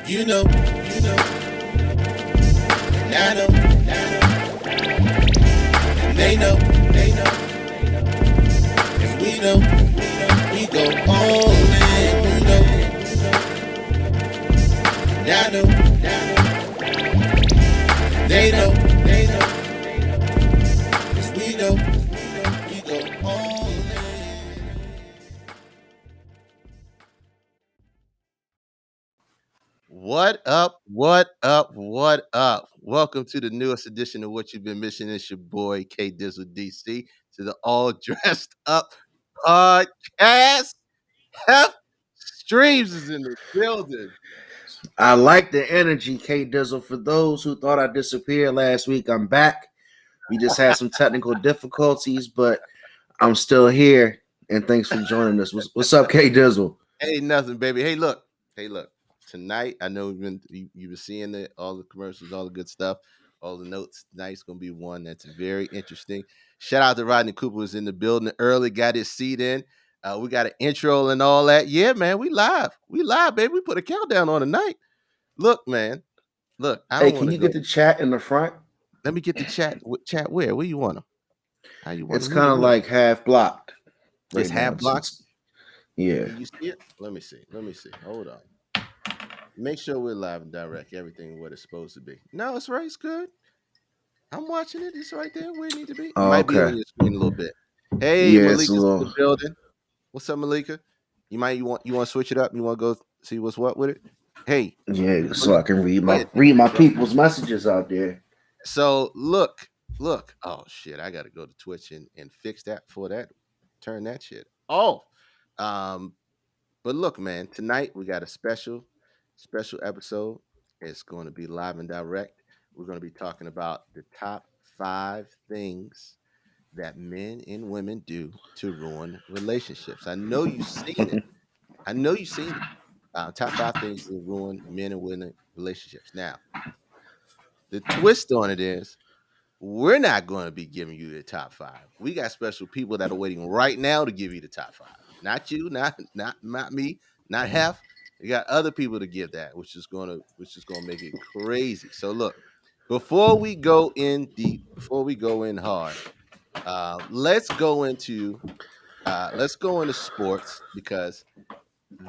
You know, and I know, and they know, 'cause we go all in. And I know, they know, 'cause we go all in. What up? What up? What up? Welcome to the newest edition of What You've Been Missing. It's your boy K Dizzle DC to the All Dressed Up Podcast. Hef Streams is in the building. I like the energy, K Dizzle. For those who thought I disappeared last week, I'm back. We just had some technical difficulties, but I'm still here. And thanks for joining us. What's up, K Dizzle? Hey, nothing, baby. Hey, look. Hey, look. Tonight, I know you've been seeing it, all the commercials, all the good stuff, all the notes. Tonight's gonna be one that's very interesting. Shout out to Rodney Cooper who's in the building early, got his seat in. We got an intro and all that. Yeah, man, we live. We live, baby. We put a countdown on tonight. Look, man. Look, I Hey, don't can want to you get go. the chat in the front? Let me get the chat. Chat where? Where you want them? How you want It's them? kind of like half blocked It's right now. half blocked. Yeah. You see it? Let me see. Let me see. Hold on. Make sure we're live and direct. Everything what it's supposed to be. No, it's right. It's good. I'm watching it. It's right there where it needs to be. It Oh, might be on okay. your screen a little bit. Hey, Yeah, it's a Malika's in the little. building. What's up, Malika? You want to switch it up? You want to go see what's what with it? Hey, Yeah, so Malika, I can read go my ahead. people's messages out there. So look. Oh shit, I gotta go to Twitch and fix that for that. Turn that shit off. Um, but look, man, tonight we got a special episode. It's going to be live and direct. We're going to be talking about the top 5 things that men and women do to ruin relationships. I know you've seen it. I know you've seen it. Top 5 things that ruin men and women relationships. Now, the twist on it is we're not going to be giving you the top 5. We got special people that are waiting right now to give you the top 5. Not you, not me, not half. You got other people to give that, which is gonna make it crazy. So look, before we go in deep, before we go in hard, let's go into sports because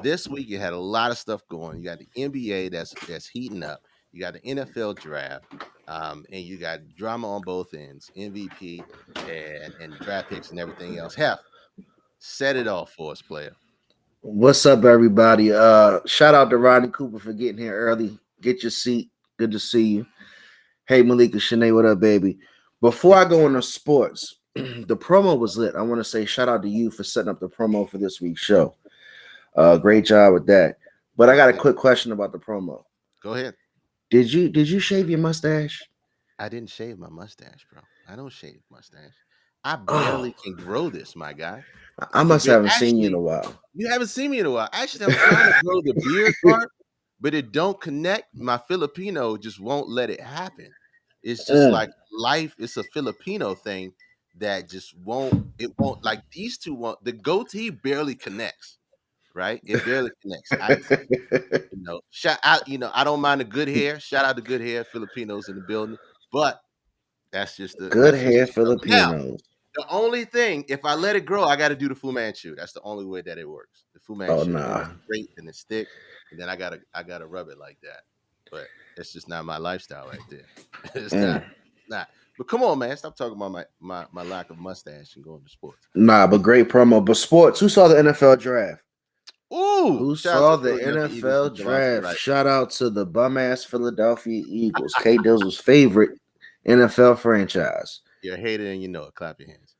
this week you had a lot of stuff going. You got the NBA that's heating up. You got the NFL draft, and you got drama on both ends, MVP and draft picks and everything else. Hef, set it off for us, player. What's up, everybody? Shout out to Rodney Cooper for getting here early. Get your seat. Good to see you. Hey, Malika Shanae, what up, baby? Before I go into sports, the promo was lit. I want to say shout out to you for setting up the promo for this week's show. Great job with that. But I got a Yep. quick question about the promo. Go ahead. Did you shave your mustache? I didn't shave my mustache, bro. I don't shave mustache. I Oh, barely can grow this, my guy. I I can must be haven't seen you in a actually. while. You haven't seen me in a while. Actually, I'm trying to grow the beard part, but it don't connect. My Filipino just won't let it happen. It's just Mm. like life. It's a Filipino thing that just won't. It won't like these two. Won't the goatee barely connects, right? It barely connects. Shout out. I don't mind the good hair. Shout out to good hair Filipinos in the building, but Good that's just hair, the struggle. Now, Filipinos. the only thing, if I let it grow, I got to do the Fu Manchu. That's the only way that it works. The Fu Oh Manchu, and nah. it's straight and it's thick, and then I gotta rub it like that. But it's just not my lifestyle right there. It's Mm. not. But come on, man, stop talking about my lack of mustache and going to sports. Nah, but great promo. But sports, who saw the NFL draft? Ooh, Who shout out to saw the the Philadelphia Eagles NFL and Devontae draft? Wright. Shout out to the bum ass Philadelphia Eagles, K Dizzle's favorite NFL franchise. You're a hater and you know it. Clap your hands.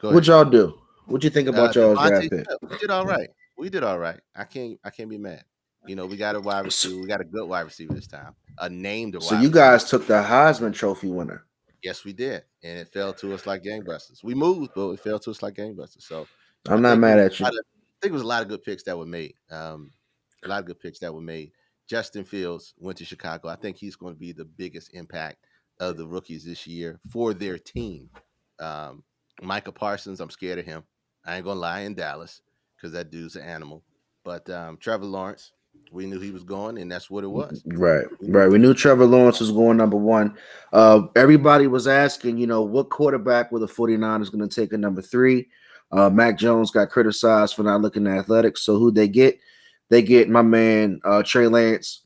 Go What'd ahead. y'all do? What'd you think about y'all's Devontae draft pick? Smith, we did all right. We did all right. I can't be mad. We got a wide So, receiver. We got a good wide receiver this time. A named so wide you receiver. guys took the Heisman Trophy winner. Yes, we did, and it fell to us like gangbusters. We moved, but it fell to us like gangbusters. So I I'm not think it mad was at a you. lot of, I think it was a lot of good picks that were made. A lot of good picks that were made. Justin Fields went to Chicago. I think he's going to be the biggest impact of the rookies this year for their team. Um, Micah Parsons, I'm scared of him. I ain't gonna lie in Dallas because that dude's an animal. But Trevor Lawrence We knew he was going, and that's what it was. Right, We knew right. he We was knew going. Trevor Lawrence was going number one. Everybody was asking, what quarterback were the 49ers going to take at number three? Mac Jones got criticized for not looking at athletics. So who they get? They get my man Trey Lance.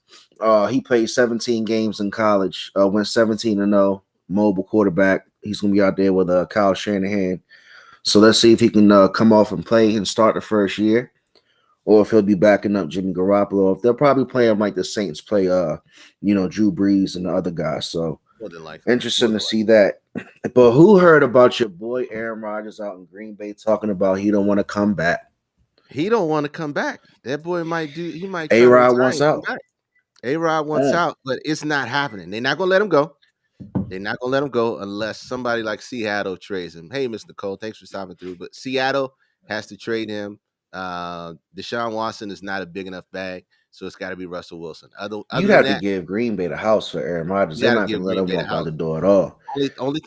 He played 17 games in college, went 17-0, mobile quarterback. He's going to be out there with Kyle Shanahan. So let's see if he can come off and play and start the first year, or if he'll be backing up Jimmy Garoppolo. If they'll probably play him like the Saints play, Drew Brees and the other guys. So More than likely. More interesting than to see likely. that. But who heard about your boy Aaron Rodgers out in Green Bay talking about he don't want to come back? He don't want to come back. That boy might do. He might A try to Rod retire wants and come out. back. A-Rod wants Mm. out, but it's not happening. They're not gonna let him go. They're not gonna let him go unless somebody like Seattle trades him. Hey, Mr. Cole, thanks for stopping through. But Seattle has to trade him. Deshaun Watson is not a big enough bag, so it's got to be Russell Wilson. Other You'd than have to that, give Green Bay the house for Aaron Rodgers. you They're got to not going give to let Green him Bay the walk out house. the door at all.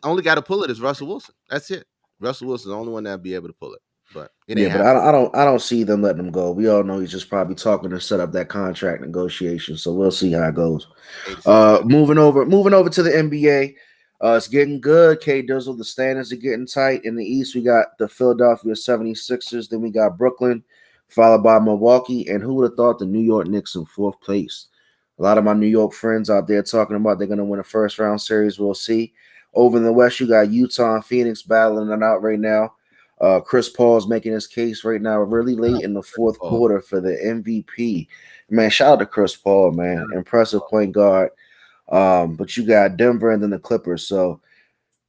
Only got to pull it is Russell Wilson. That's it. Russell Wilson's the only one that'll be able to pull it, but it Yeah, ain't but happening. I don't see them letting him go. We all know he's just probably talking to set up that contract negotiation. So we'll see how it goes. 8 to 6 months. Moving over to the NBA. It's getting good. K Dizzle, the standings are getting tight. In the East, we got the Philadelphia 76ers. Then we got Brooklyn, followed by Milwaukee. And who would have thought the New York Knicks in fourth place? A lot of my New York friends out there talking about they're going to win a first round series. We'll see. Over in the West, you got Utah and Phoenix battling it out right now. Chris Paul's making his case right now, really late in the fourth Oh, quarter for the MVP. Man, shout out to Chris Paul, man. Impressive point guard. But you got Denver and then the Clippers. So,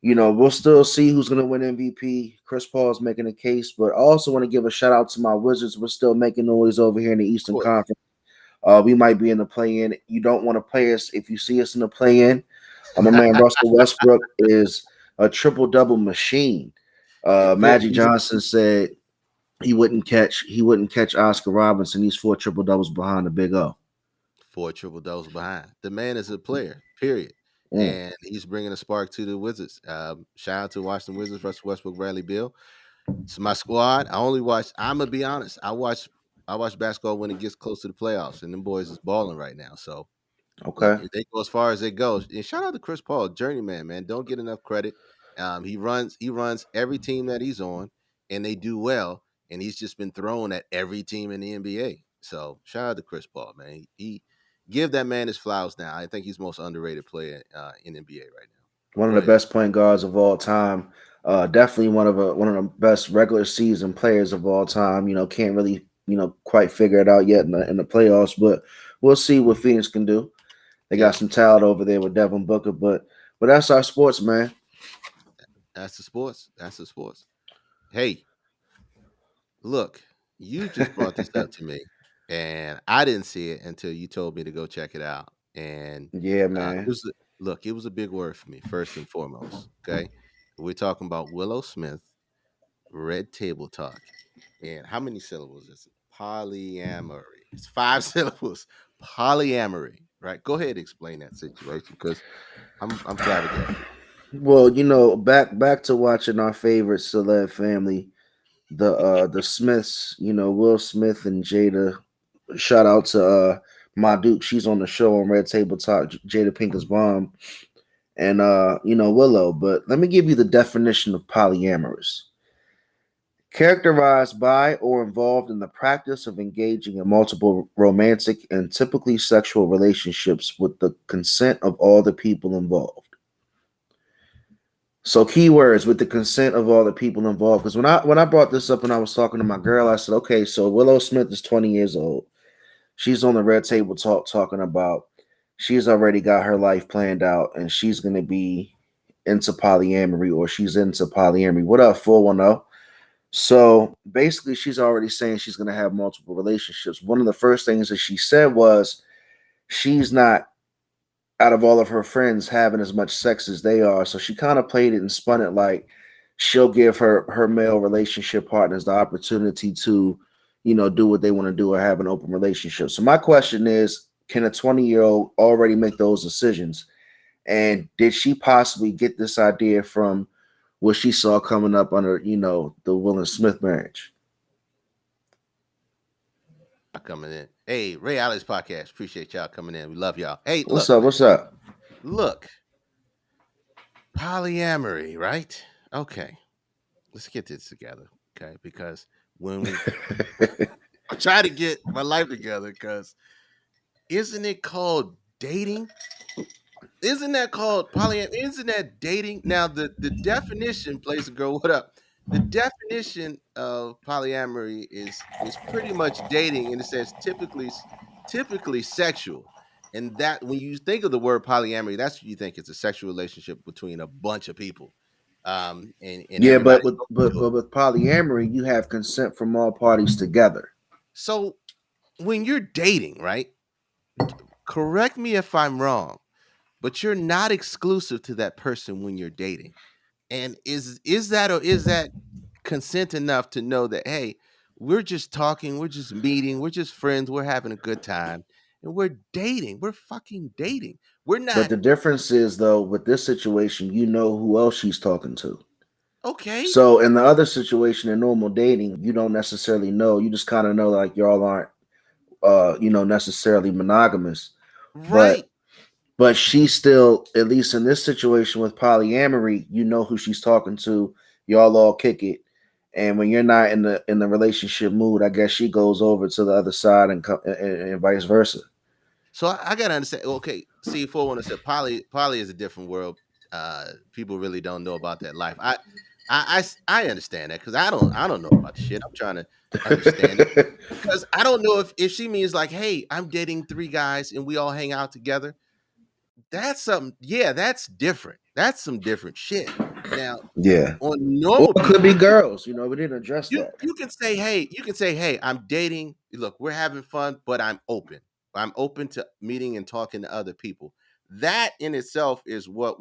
we'll still see who's going to win MVP. Chris Paul's making a case, but I also want to give a shout out to my Wizards. We're still making noise over here in the of Eastern course. Conference. We might be in the play-in. You don't want to play us if you see us in the play-in. My man Russell Westbrook is a triple-double machine. Magic He's Johnson said he wouldn't catch Oscar Robinson. He's 4 triple doubles behind the Big O. 4 triple doubles behind. The man is a player, period. Mm, And he's bringing a spark to the Wizards. Shout out to Washington Wizards, Russell Westbrook, Bradley Beal. It's my squad. I only watch. I'm gonna be honest. I watch basketball when it gets close to the playoffs, and them boys is balling right now. So look, okay. if they go as far as they go, and shout out to Chris Paul, journeyman, man. Don't get enough credit. He runs every team that he's on, and they do well. And he's just been thrown at every team in the NBA. So shout out to Chris Paul, man. He give that man his flowers now. I think he's the most underrated player in NBA right One now. of Go the ahead. best point guards of all time. Definitely one of the best regular season players of all time. Can't really quite figure it out yet in the playoffs, but we'll see what Phoenix can do. They got Yeah, some talent over there with Devin Booker, but that's our sports, man. that's the sports. That's the sports. Hey, look, you just brought this up to me, and I didn't see it until you told me to go check it out. And Yeah, it man. was look, it was a big word for me first and foremost. Okay, we're talking about Willow Smith, Red Table Talk, and how many syllables is it? Polyamory. It's 5 syllables. Polyamory. Right. Go ahead and explain that situation because I'm flabbergasted. Well, back to watching our favorite celeb family, the Smiths. Will Smith and Jada. Shout out to my Duke. She's on the show on Red Table Talk. Jada Pinkett's bomb, and Willow. But let me give you the definition of polyamorous: characterized by or involved in the practice of engaging in multiple romantic and typically sexual relationships with the consent of all the people involved. So keywords with the consent of all the people involved. Because when I brought this up and I was talking to my girl, I said, okay, so Willow Smith is 20 years old. She's on the Red Table Talk talking about she's already got her life planned out and she's gonna be into polyamory or she's into polyamory. What up, 410? So basically, she's already saying she's gonna have multiple relationships. One of the first things that she said was she's not out of all of her friends having as much sex as they are. So she kind of played it and spun it like she'll give her male relationship partners the opportunity to, do what they want to do or have an open relationship. So my question is, can a 20-year-old already make those decisions? And did she possibly get this idea from what she saw coming up under, the Will and Smith marriage? Coming in. Hey, Ray Alice podcast. Appreciate y'all coming in. We love y'all. Hey, What's look, up? man. What's up? Look, polyamory, right? Okay, let's get this together. Okay, because when I try to get my life together, because isn't it called dating? Isn't that called polyamory? Isn't that dating? Now, the definition, plays a girl, what up? The definition of polyamory is pretty much dating, and it says typically sexual. And that when you think of the word polyamory, that's what you think. It's a sexual relationship between a bunch of people. And Yeah, everybody but with goes to it. but with polyamory, you have consent from all parties together. So when you're dating, right? Correct me if I'm wrong, but you're not exclusive to that person when you're dating. And is that consent enough to know that, hey, we're just talking, we're just meeting, we're just friends, we're having a good time, and we're dating, we're fucking dating. We're But not the difference is, though, with this situation, you know who else she's talking to. okay, So in the other situation, in normal dating, you don't necessarily know. You just kind of know like y'all aren't, necessarily monogamous. right? But she's still, at least in this situation with polyamory, you know who she's talking to. Y'all all kick it, and when you're not in the relationship mood, I guess she goes over to the other side and vice versa. So I gotta understand. Okay, see, for when I said poly is a different world. People really don't know about that life. I understand that because I don't know about the shit. I'm trying to understand it because I don't know if she means like, hey, I'm dating three guys and we all hang out together. That's something. Yeah, that's different. That's some different shit. Now, Yeah, on or normal it could be people, girls. We didn't address you that. you can say, hey, I'm dating. Look, we're having fun, but I'm open. I'm open to meeting and talking to other people. That in itself is what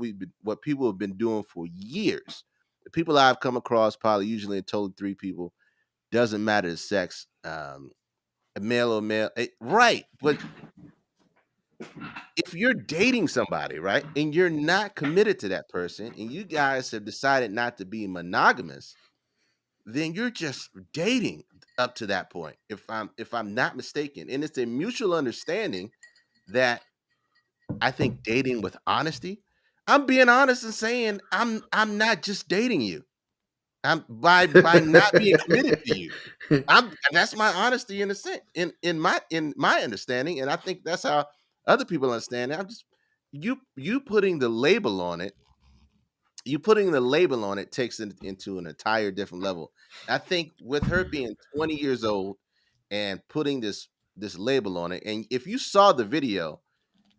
people have been doing for years. The people I've come across, probably usually in total three people, doesn't matter the sex, male or male, right? But if you're dating somebody, right, and you're not committed to that person, and you guys have decided not to be monogamous, then you're just dating up to that point. If I'm not mistaken, and it's a mutual understanding that I think dating with honesty. I'm being honest and saying I'm not just dating you. I'm by not being committed to you. That's my honesty in a sense in my understanding, and I think that's how other people understand it. I'm just you putting the label on it. You putting the label on it takes it into an entire different level. I think with her being 20 years old and putting this label on it, and if you saw the video,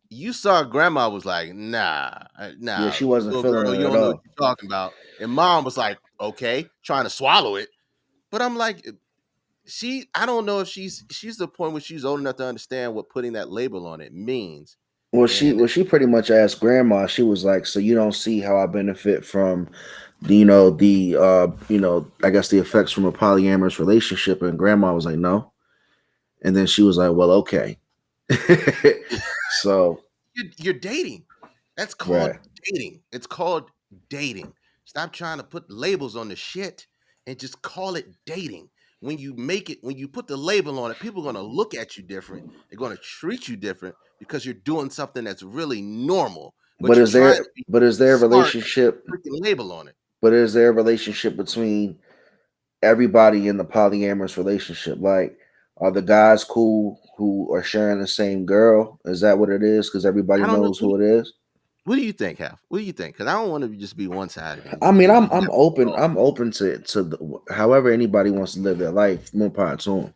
you saw grandma was like, Yeah, nah, she wasn't little feeling girl, it you at don't know what all. you're talking about. And mom was like, okay, trying to swallow it. But I'm like, I don't know if she's the point where she's old enough to understand what putting that label on it means. Well, And she pretty much asked grandma. She was like, "So you don't see how I benefit from, I guess the effects from a polyamorous relationship?" And grandma was like, "No." And then she was like, "Well, okay." So you're dating. That's called right. dating. It's called dating. Stop trying to put labels on the shit and just call it dating. When you put the label on it, people are going to look at you different. They're going to treat you different because you're doing something that's really normal, but But you're trying to be is there a smart and relationship? put a freaking label on it. But is there a relationship between everybody in the polyamorous relationship? Like, are the guys cool who are sharing the same girl? Is that what it is? Because everybody I don't know. knows who it is. What do you think, Hal? What do you think? Because I don't want to just be one sided I mean, and I'm have it open. wrong. I'm open to however anybody wants to live their life. More power to them.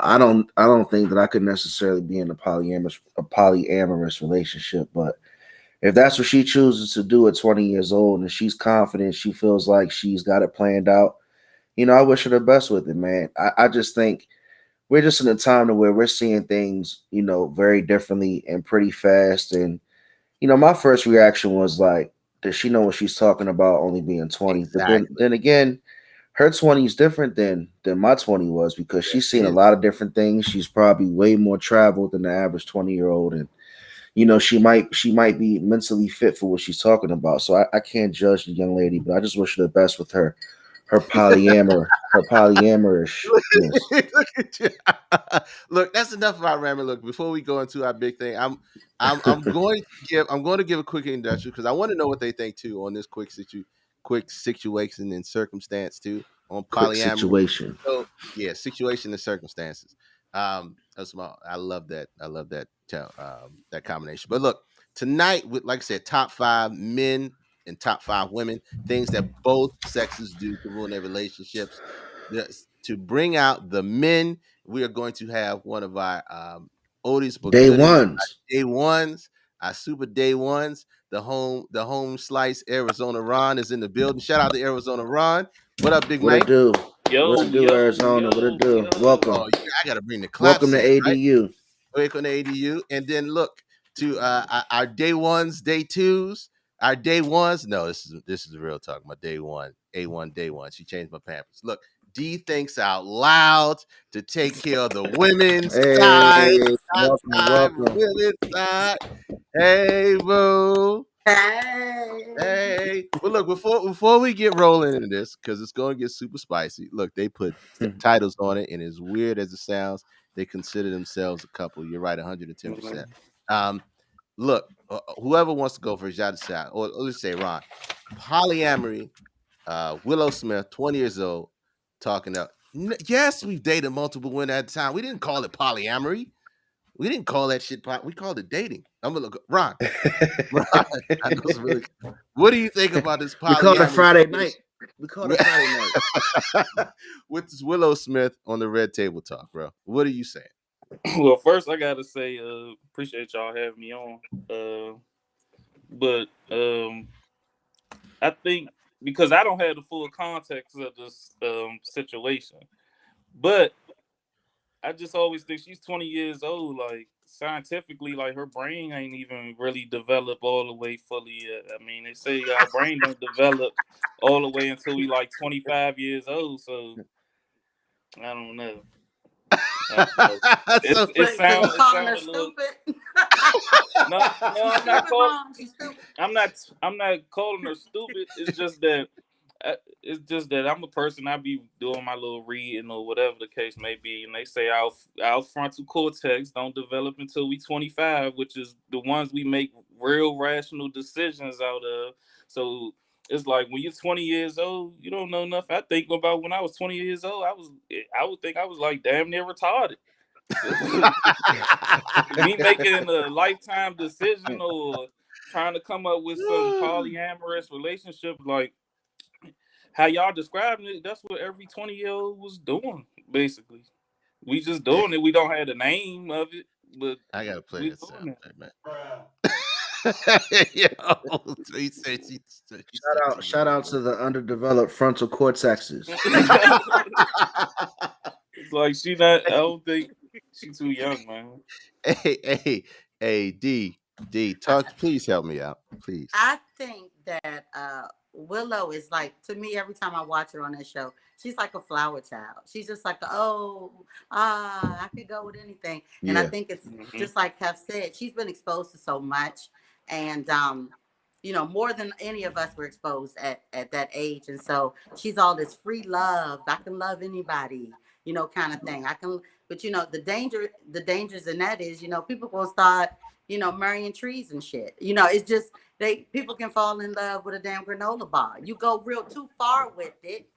I don't think that I could necessarily be in a polyamorous relationship, but if that's what she chooses to do at 20 years old and she's confident, she feels like she's got it planned out. I wish her the best with it, man. I just think we're just in a time to where we're seeing things, very differently and pretty fast. And my first reaction was like, does she know what she's talking about? Only being 20, but then Exactly. then again, her 20 is different than my 20 was because she's Yes, it seen a is. lot of different things. She's probably way more traveled than the average 20-year-old, and she might be mentally fit for what she's talking about. So I can't judge the young lady, but I just wish her the best with her polyamor. her polyamorishness. Look at you. Look, that's enough about ramming. Look, before we go into our big thing, I'm going to give a quick introduction because I want to know what they think too on this quick situation and circumstance too on Quick polyamory. situation. So yeah, situation and circumstances. That's my, I love that. That combination. But look, tonight, with like I said, top 5 men and top 5 women, things that both sexes do to ruin their relationships. To bring out the men, we are going to have one of our oldest but Day goodest ones. day ones, our super day ones. The home slice Arizona Ron is in the building. Shout out to Arizona Ron. What up, Big What it Mike? do? Yo, What it do, yo, Arizona? What it yo, do? yo. Welcome. Oh, I gotta bring the clap Welcome to in, right? ADU. Quick on the ADU, and then look to our day ones, day twos, our day ones. No, this is real talk. My day one, A1, day one. She changed my pampers. Look, D thinks out loud to take care of the women's side, Hey, top welcome, 5 welcome. women's side. Hey, boo. Hey. Hey, well, look, before we get rolling into this, because it's going to get super spicy. Look, they put titles on it, and as weird as it sounds, they consider themselves a couple. You're right, 110%. Um, look, whoever wants to go first, y'all decide, or let's say Ron, polyamory. Willow Smith, 20 years old, talking up. Yes, we've dated multiple women at a time. We didn't call it polyamory. We didn't call that shit. We called it dating. I'm gonna look, Ron. Ron, I know it's really. What do you think about this We call it polyamory Friday night. We call it Friday night. with this Willow Smith on the Red Table Talk, bro? What are you saying? Well, first I gotta say, appreciate y'all having me on. But I think because I don't have the full context of this situation, but I just always think she's 20 years old. Like scientifically, like her brain ain't even really developed all the way fully yet. I mean, they say our brain don't develop all the way until we like 25 years old. So I don't know. So, It So you sounds calling her a little. stupid? No, She's I'm not stupid, calling. Ron. She's stupid. I'm not calling her stupid. It's just that I'm a person. I be doing my little reading or whatever the case may be, and they say our frontal cortex don't develop until we 25, which is the ones we make real rational decisions out of. So it's like when you're 20 years old, you don't know nothing. I think about when I was 20 years old, I would think I was like damn near retarded. So, me making a lifetime decision or trying to come up with some polyamorous relationship, like how y'all describing it, that's what every 20-year-old was doing, basically. We just doing it. We don't have the name of it, but I gotta play we that sound, doing man. Yo, he said Shout out to the underdeveloped frontal cortexes. it. It's like she not. I don't think she's too young, man. Hey, D, talk. Please help me out, please. I think that Willow is like, to me, every time I watch her on that show, she's like a flower child. She's just like, I could go with anything. And I Yeah. think it's Mhm. just like Hef said, she's been exposed to so much. And, more than any of us were exposed at that age. And so she's all this free love. I can love anybody, kind of thing. But the dangers in that is, people gonna start, marrying trees and shit. It's just people can fall in love with a damn granola bar. You go real too far with it.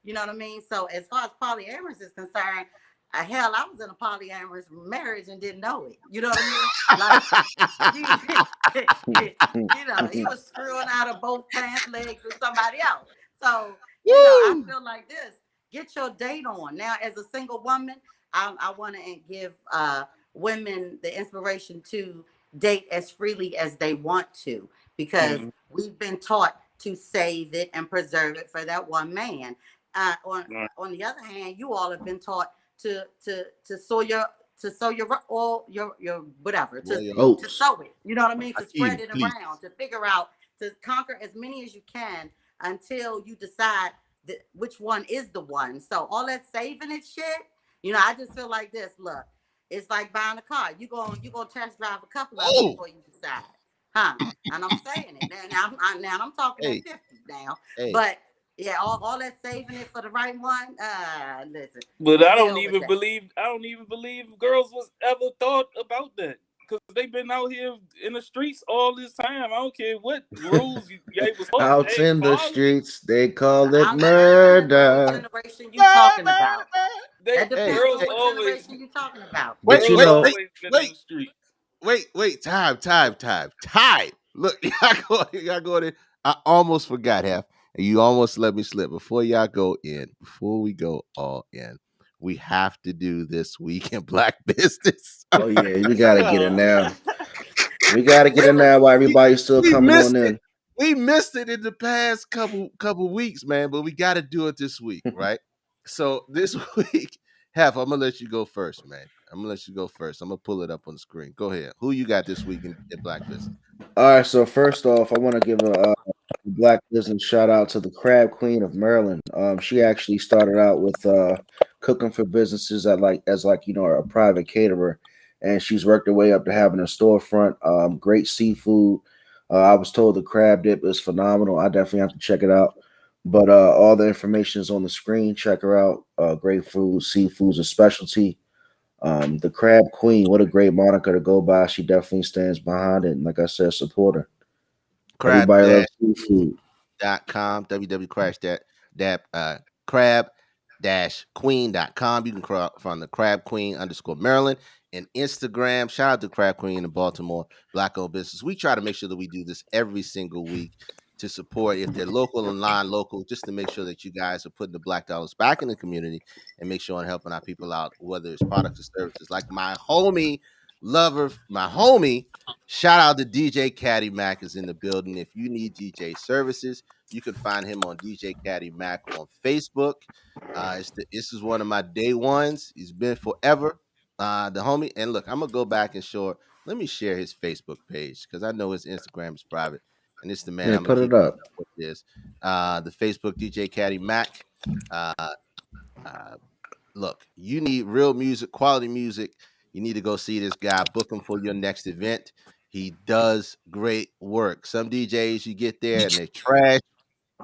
You know what I mean? So as far as polyamorous is concerned, hell, I was in a polyamorous marriage and didn't know it. You know what I mean? Like, he was screwing out of both pants legs with somebody else. So, I feel like this. Get your date on. Now, as a single woman, I want to give women the inspiration to date as freely as they want to, because Mhm. we've been taught to save it and preserve it for that one man. On the other hand, you all have been taught to sow your all your whatever to Oats. sow it. You know what I mean? To spread Hakeem, it please. around, to figure out, to conquer as many as you can until you decide which one is the one. So all that saving it shit, I just feel like this. Look, it's like buying a car. You gonna test drive a couple of them Oh, before you decide, huh? And I'm saying it now. I'm talking at hey, 50 now, hey. but Yeah, all that saving it for the right one. Listen, But the I don't hell with even that. believe girls was ever thought about that. Cause they've been out here in the streets all this time. I don't care what rules you gave us. They Out ain't in the following it. streets, they call it I'm not listening to what murder. generation you talking about. They That Hey, depends on girls hey, what always generation you talking about. wait, But you girls wait, know, wait, always been in wait, the streets. wait. Time. Look, y'all go in. I almost forgot half, and you almost let me slip. Before we go all in, we have to do this week in Black business. oh yeah, we gotta get it Uh, now. We gotta get we, it now while we everybody's still we coming on missed it. in. We missed it in the past couple weeks, man. But we got to do it this week, right? So this week, Half, I'm gonna let you go first, man. I'm gonna let you go first. I'm gonna pull it up on the screen. Go ahead. Who you got this week in Black business? All right, so first off, I want to give a black business shout out to the Crab Queen of Maryland. She actually started out with cooking for businesses at like a private caterer, and she's worked her way up to having a storefront. Great seafood. I was told the crab dip is phenomenal. I definitely have to check it out. But all the information is on the screen. Check her out. Great food, seafood's a specialty. The Crab Queen, what a great moniker to go by. She definitely stands behind it. And like I said, support her. Crab Everybody Dash loves seafood. com www.crash that crab queen.com. You can from the Crab Queen _ Maryland and Instagram. Shout out to Crab Queen in Baltimore, Black owned business. We try to make sure that we do this every single week to support if they're local and non-local, just to make sure that you guys are putting the Black dollars back in the community and make sure and helping our people out, whether it's products or services. Like my homie lover, my homie. Shout out to DJ Caddy Mac is in the building. If you need DJ services, you can find him on DJ Caddy Mac on Facebook. This is one of my day ones. He's been forever. The homie. And look, I'm gonna go back and short. Let me share his Facebook page because I know his Instagram is private. And it's the man Yeah, I'm gonna put it keep up. with this. The Facebook DJ Caddy Mac. Uh, uh, Look, you need real music, quality music. You need to go see this guy. Book him for your next event. He does great work. Some DJs you get there and they're trash.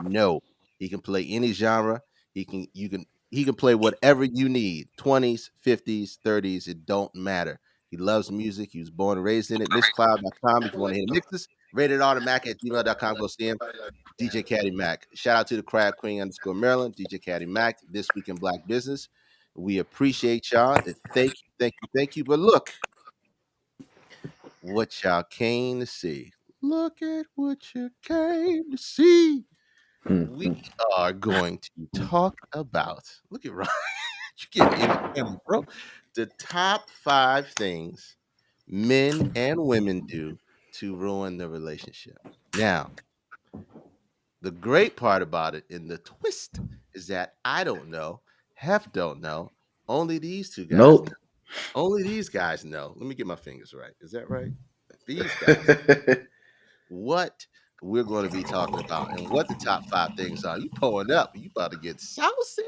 No, he can play any genre. He can play whatever you need. 20s, 50s, 30s. It don't matter. He loves music. He was born and raised in it. Mixcloud.com. If you want to hear mixes, rated automatic at gmail.com. Go see him. DJ Caddy Mac. Shout out to the Crab Queen _ Maryland, DJ Caddy Mac, this week in Black business. We appreciate y'all. Thank you. But look, what y'all came to see. Look at what you came to see. We Mhm. are going to talk about. Look at Ryan. You getting in the camera, bro. The top 5 things men and women do to ruin the relationship. Now, the great part about it and the twist is that I don't know, Hef don't know, only these two guys know. Nope. Only these guys know. Let me get my fingers right. Is that right? These guys, what we're going to be talking about and what the top 5 things are. You pulling up. You about to get saucy.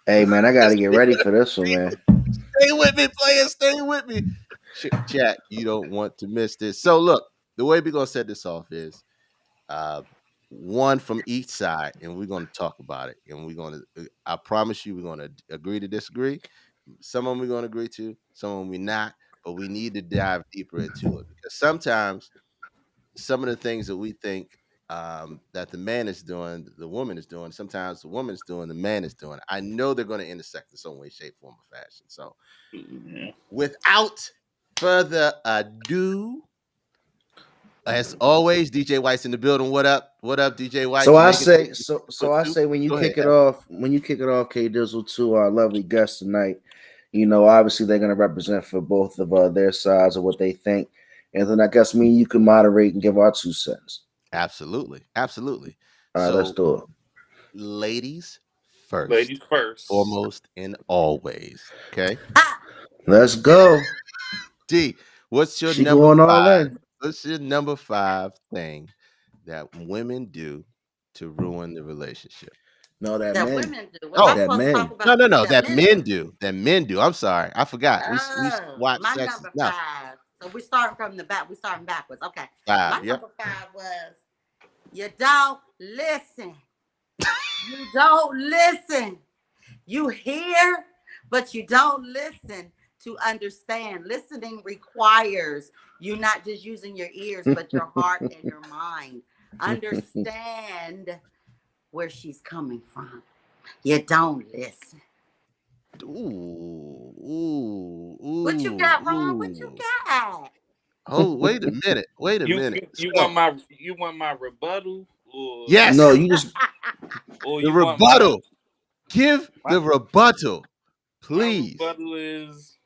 Hey man, I gotta get ready for this one, man. Stay with me, players. Stay with me. Chat, you don't want to miss this. So look, the way we're going to set this off is uh, one from each side, and we're going to talk about it. And we're going to, I promise you, we're going to agree to disagree. Some of them we're going to agree to, some of them we're not, but we need to dive deeper into it because sometimes some of the things that we think that the man is doing, the woman is doing, sometimes the woman is doing, the man is doing. I know they're going to intersect in some way, shape, form, or fashion. So yeah. without further ado, as always, DJ White's in the building. What up? What up, DJ White? So I Jamaican. say, so I say, when you Go ahead. kick it off, K Dizzle, to our lovely guests tonight, obviously they're gonna represent for both of their sides of what they think, and then I guess me and you can moderate and give our 2 cents. Absolutely. All right, let's So, do it. ladies first, Ladies first. foremost, and always. Okay. Let's go. D, what's your She number going all 5? in. What's your number 5 thing that women do to ruin the relationship? No, that That men, women do. Was I Oh, that supposed to talk men. about no. that That men do? men do. That men do. I'm sorry. I forgot. We Oh, watch my sex number enough. 5. So we're starting from the back. We're starting backwards. Okay. My 5. Yep. number 5 was you don't listen. You don't listen. You hear, but you don't listen to understand. Listening requires you not just using your ears, but your heart and your mind. Understand where she's coming from. You don't listen. Ooh, ooh, What you ooh, got, Ron? What you ooh. got? Oh, wait a minute. Wait a You minute. you, you So, want my you want my rebuttal No, yes, you just or the you want my rebuttal. Give my the rebuttal, my please. rebuttal is.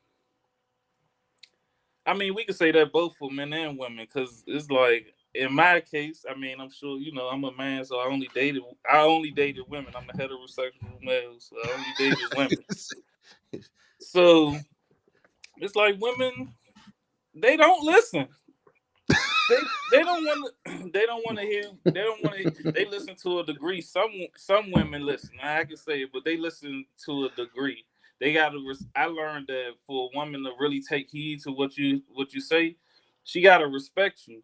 I mean, we could say that both for men and women, because it's like in my case. I mean, I'm sure I'm a man, so I only dated women. I'm a heterosexual male, so I only dated women. So it's like women, they don't listen. They don't want to they don't want to hear they don't want to they listen to a degree. Some women listen. I can say it, but they listen to a degree. They got to. I learned that for a woman to really take heed to what you say, she got to respect you.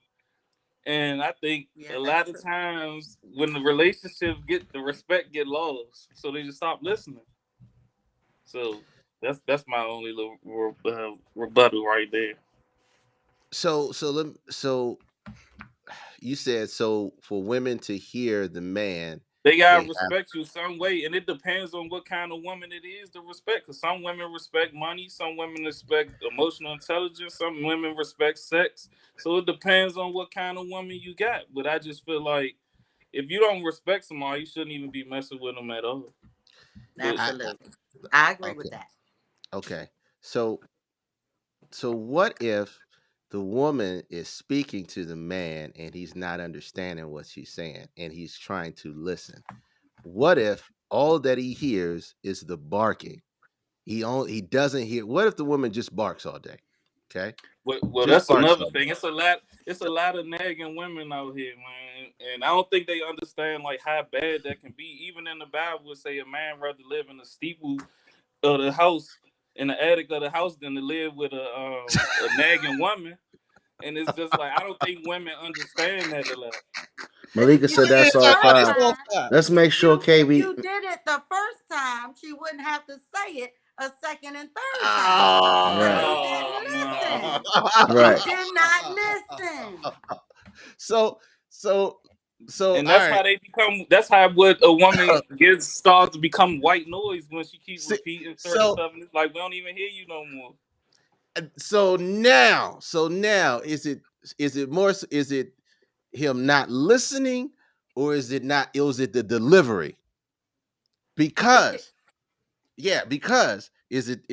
And I think Yeah, a that's lot of true. times when the relationship the respect get lost, so they just stop listening. So that's my only little rebuttal right there. So you said so for women to hear the man, They gotta they have respect you some way, and it depends on what kind of woman it is to respect. Cause some women respect money, some women respect emotional intelligence, some women respect sex. So it depends on what kind of woman you got. But I just feel like if you don't respect somebody, you shouldn't even be messing with them at all. But I Absolutely. I agree with okay. that. Okay. So what if the woman is speaking to the man and he's not understanding what she's saying and he's trying to listen? What if all that he hears is the barking? He doesn't hear. What if the woman just barks all day? Okay? well, Just that's barks another all day. thing. It's a lot of nagging women out here, man, and I don't think they understand like how bad that can be. Even in the Bible, would say a man rather live in a steeple of the house in the attic of the house than to live with a nagging woman. And it's just like I don't think women understand that a lot. And if Malika you said did it Yeah, that's the all that's first right. It's five. all time, five. Let's make sure if KB. you did it the first time, she wouldn't have to say it a second and third time. Because Right, you Oh. didn't Oh no. listen. You right. did not listen. so so And all that's right. how they become. That's how what a woman gets starts to become white noise when she keep Si- repeating certain so stuff, and it's like we don't even hear you no more. so now is it him not listening, or is it not, it was it the delivery? I think it, Because because is it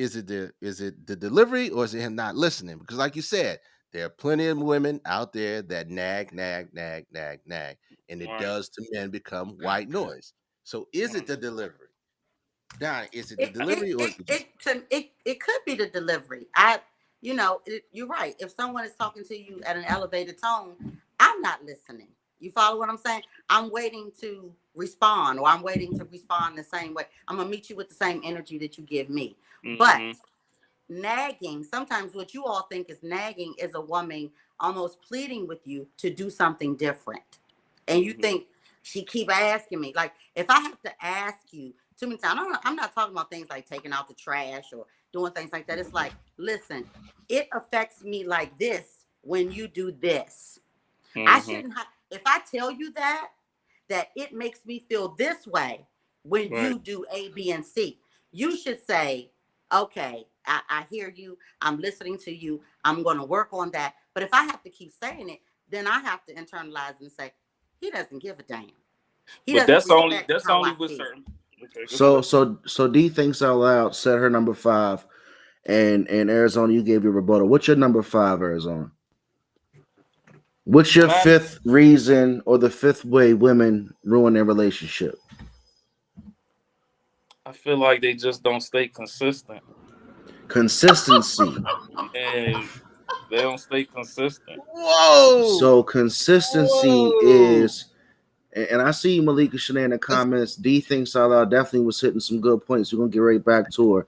the delivery, or is it him not listening? Because like you said, there are plenty of women out there that nag, and it Right. does to men become white noise. So is it Right. the delivery? Now, is it the it it delivery, or is it it just it, to, it could be the delivery. You're right. If someone is talking to you at an elevated tone, I'm not listening. You follow what I'm saying? I'm waiting to respond, or I'm waiting to respond the same way. I'm gonna meet you with the same energy that you give me. But Mm-hmm. nagging, sometimes what you all think is nagging is a woman almost pleading with you to do something different. And you Mm-hmm. think she keep asking me. Like if I have to ask you too many times, I'm not talking about things like taking out the trash or doing things like that. It's like, listen, it affects me like this when you do this. I Mm-hmm. shouldn't have, if I tell you that it makes me feel this way when Right. you do A, B, and C. You should say, okay, I hear you. I'm listening to you. I'm going to work on that. But if I have to keep saying it, then I have to internalize and say, he doesn't give a damn. He But doesn't that's only respect that's how only I with feel. certain. Okay, go So ahead. so D thinks out loud. Said her number five, and Arizona, you gave your rebuttal. What's your number five, Arizona? What's your Man, fifth reason or the fifth way women ruin their relationship? I feel like they just don't stay consistent, Consistency. and they don't stay consistent. whoa, So consistency whoa? is, and I see Malika Shanae in the That's comments. D thinks out loud definitely was hitting some good points. We're gonna get right back to her.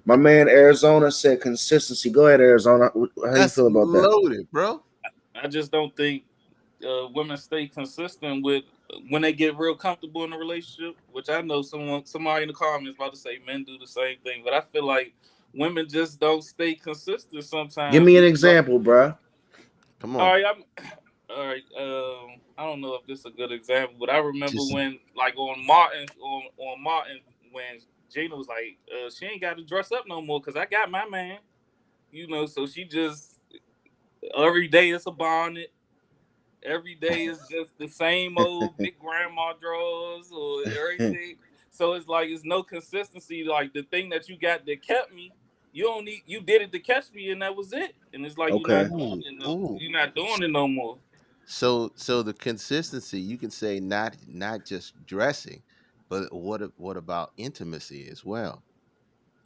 My man Arizona said consistency. Go ahead, Arizona. How you that's feel about that? loaded, bro. I just don't think women stay consistent with when they get real comfortable in a relationship, which I know somebody in the comments about to say men do the same thing, but I feel like women just don't stay consistent Give sometimes. me an Like, example, bruh. Come all on. right, all right. I don't know if this is a good example, but I remember Just when, like, on Martin, when Gina was like, she ain't got to dress up no more because I got my man. So she just every day it's a bonnet. Every day is just the same old big grandma drawers or everything. So it's like it's no consistency. Like the thing that you got that kept me, you did it to catch me and that was it. And it's like Okay. ooh, ooh. you're not doing it no more. So the consistency, you can say not just dressing, but what about intimacy as well?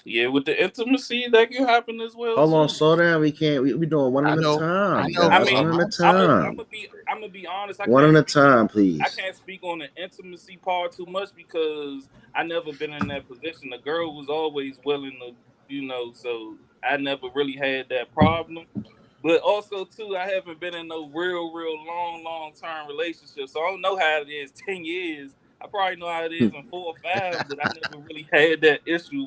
Yeah, with the intimacy that can happen as well Hold on, too. slow down. We can't. We doing one I at a know, I time, know. I guys. mean, One at a I'm time. gonna be honest. One at a time, I please. can't speak on the intimacy part too much because I never been in that position. The girl was always willing to, so I never really had that problem. But also too, I haven't been in no real long term relationship, so I don't know how it is 10 years. I probably know how it is in 4 or 5, but I never really had that issue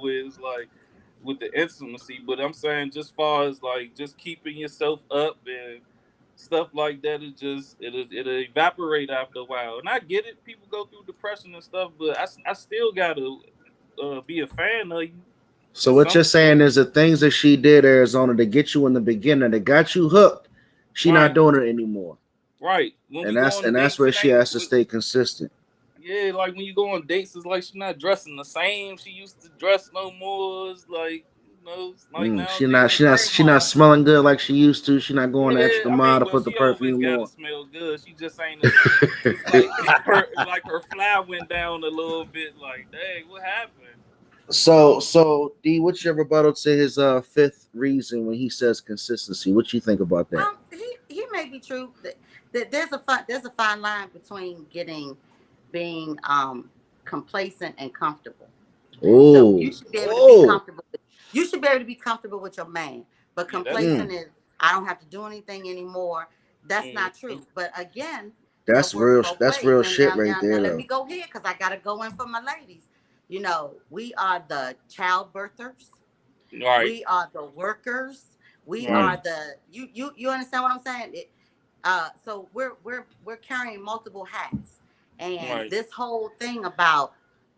with the intimacy. But I'm saying just far as like just keeping yourself up and stuff like that, it'll evaporate after a while. And I get it, people go through depression and stuff, but I still gotta be a fan of you So to what some you're saying degree. is the things that she did, Arizona, to get you in the beginning, that got you hooked, she not Right, doing it anymore. right. When And we go that's on and that's dates, where it she ain't. has to stay consistent. Yeah, like when you go on dates, it's like she's not dressing the same she used to dress no more. It's like it's like She nowadays not a she not she not grandma. smelling good like she used to. She not going the Yeah, extra I mile mean, to well, put the she always perfume gotta on. smell good. She just ain't as. It's like her fly went down a little bit. Like, dang, what happened? So D, what's your rebuttal to his fifth reason when he says consistency? What you think about that? He may be true that there's a fine line between being complacent and comfortable. So Oh, you should be able to be oh, comfortable. You should be able to be comfortable with your man. But Yeah, that's true. complacent mm, is I don't have to do anything anymore. That's not Mm-hmm. true. But again, that's works real. both That's ways. real And shit right now there, let though. me go here because I gotta go in for my ladies. We are the child birthers. Right, We are the workers. We right, are Mm. you understand what I'm saying? So we're carrying multiple hats. And right, this whole thing about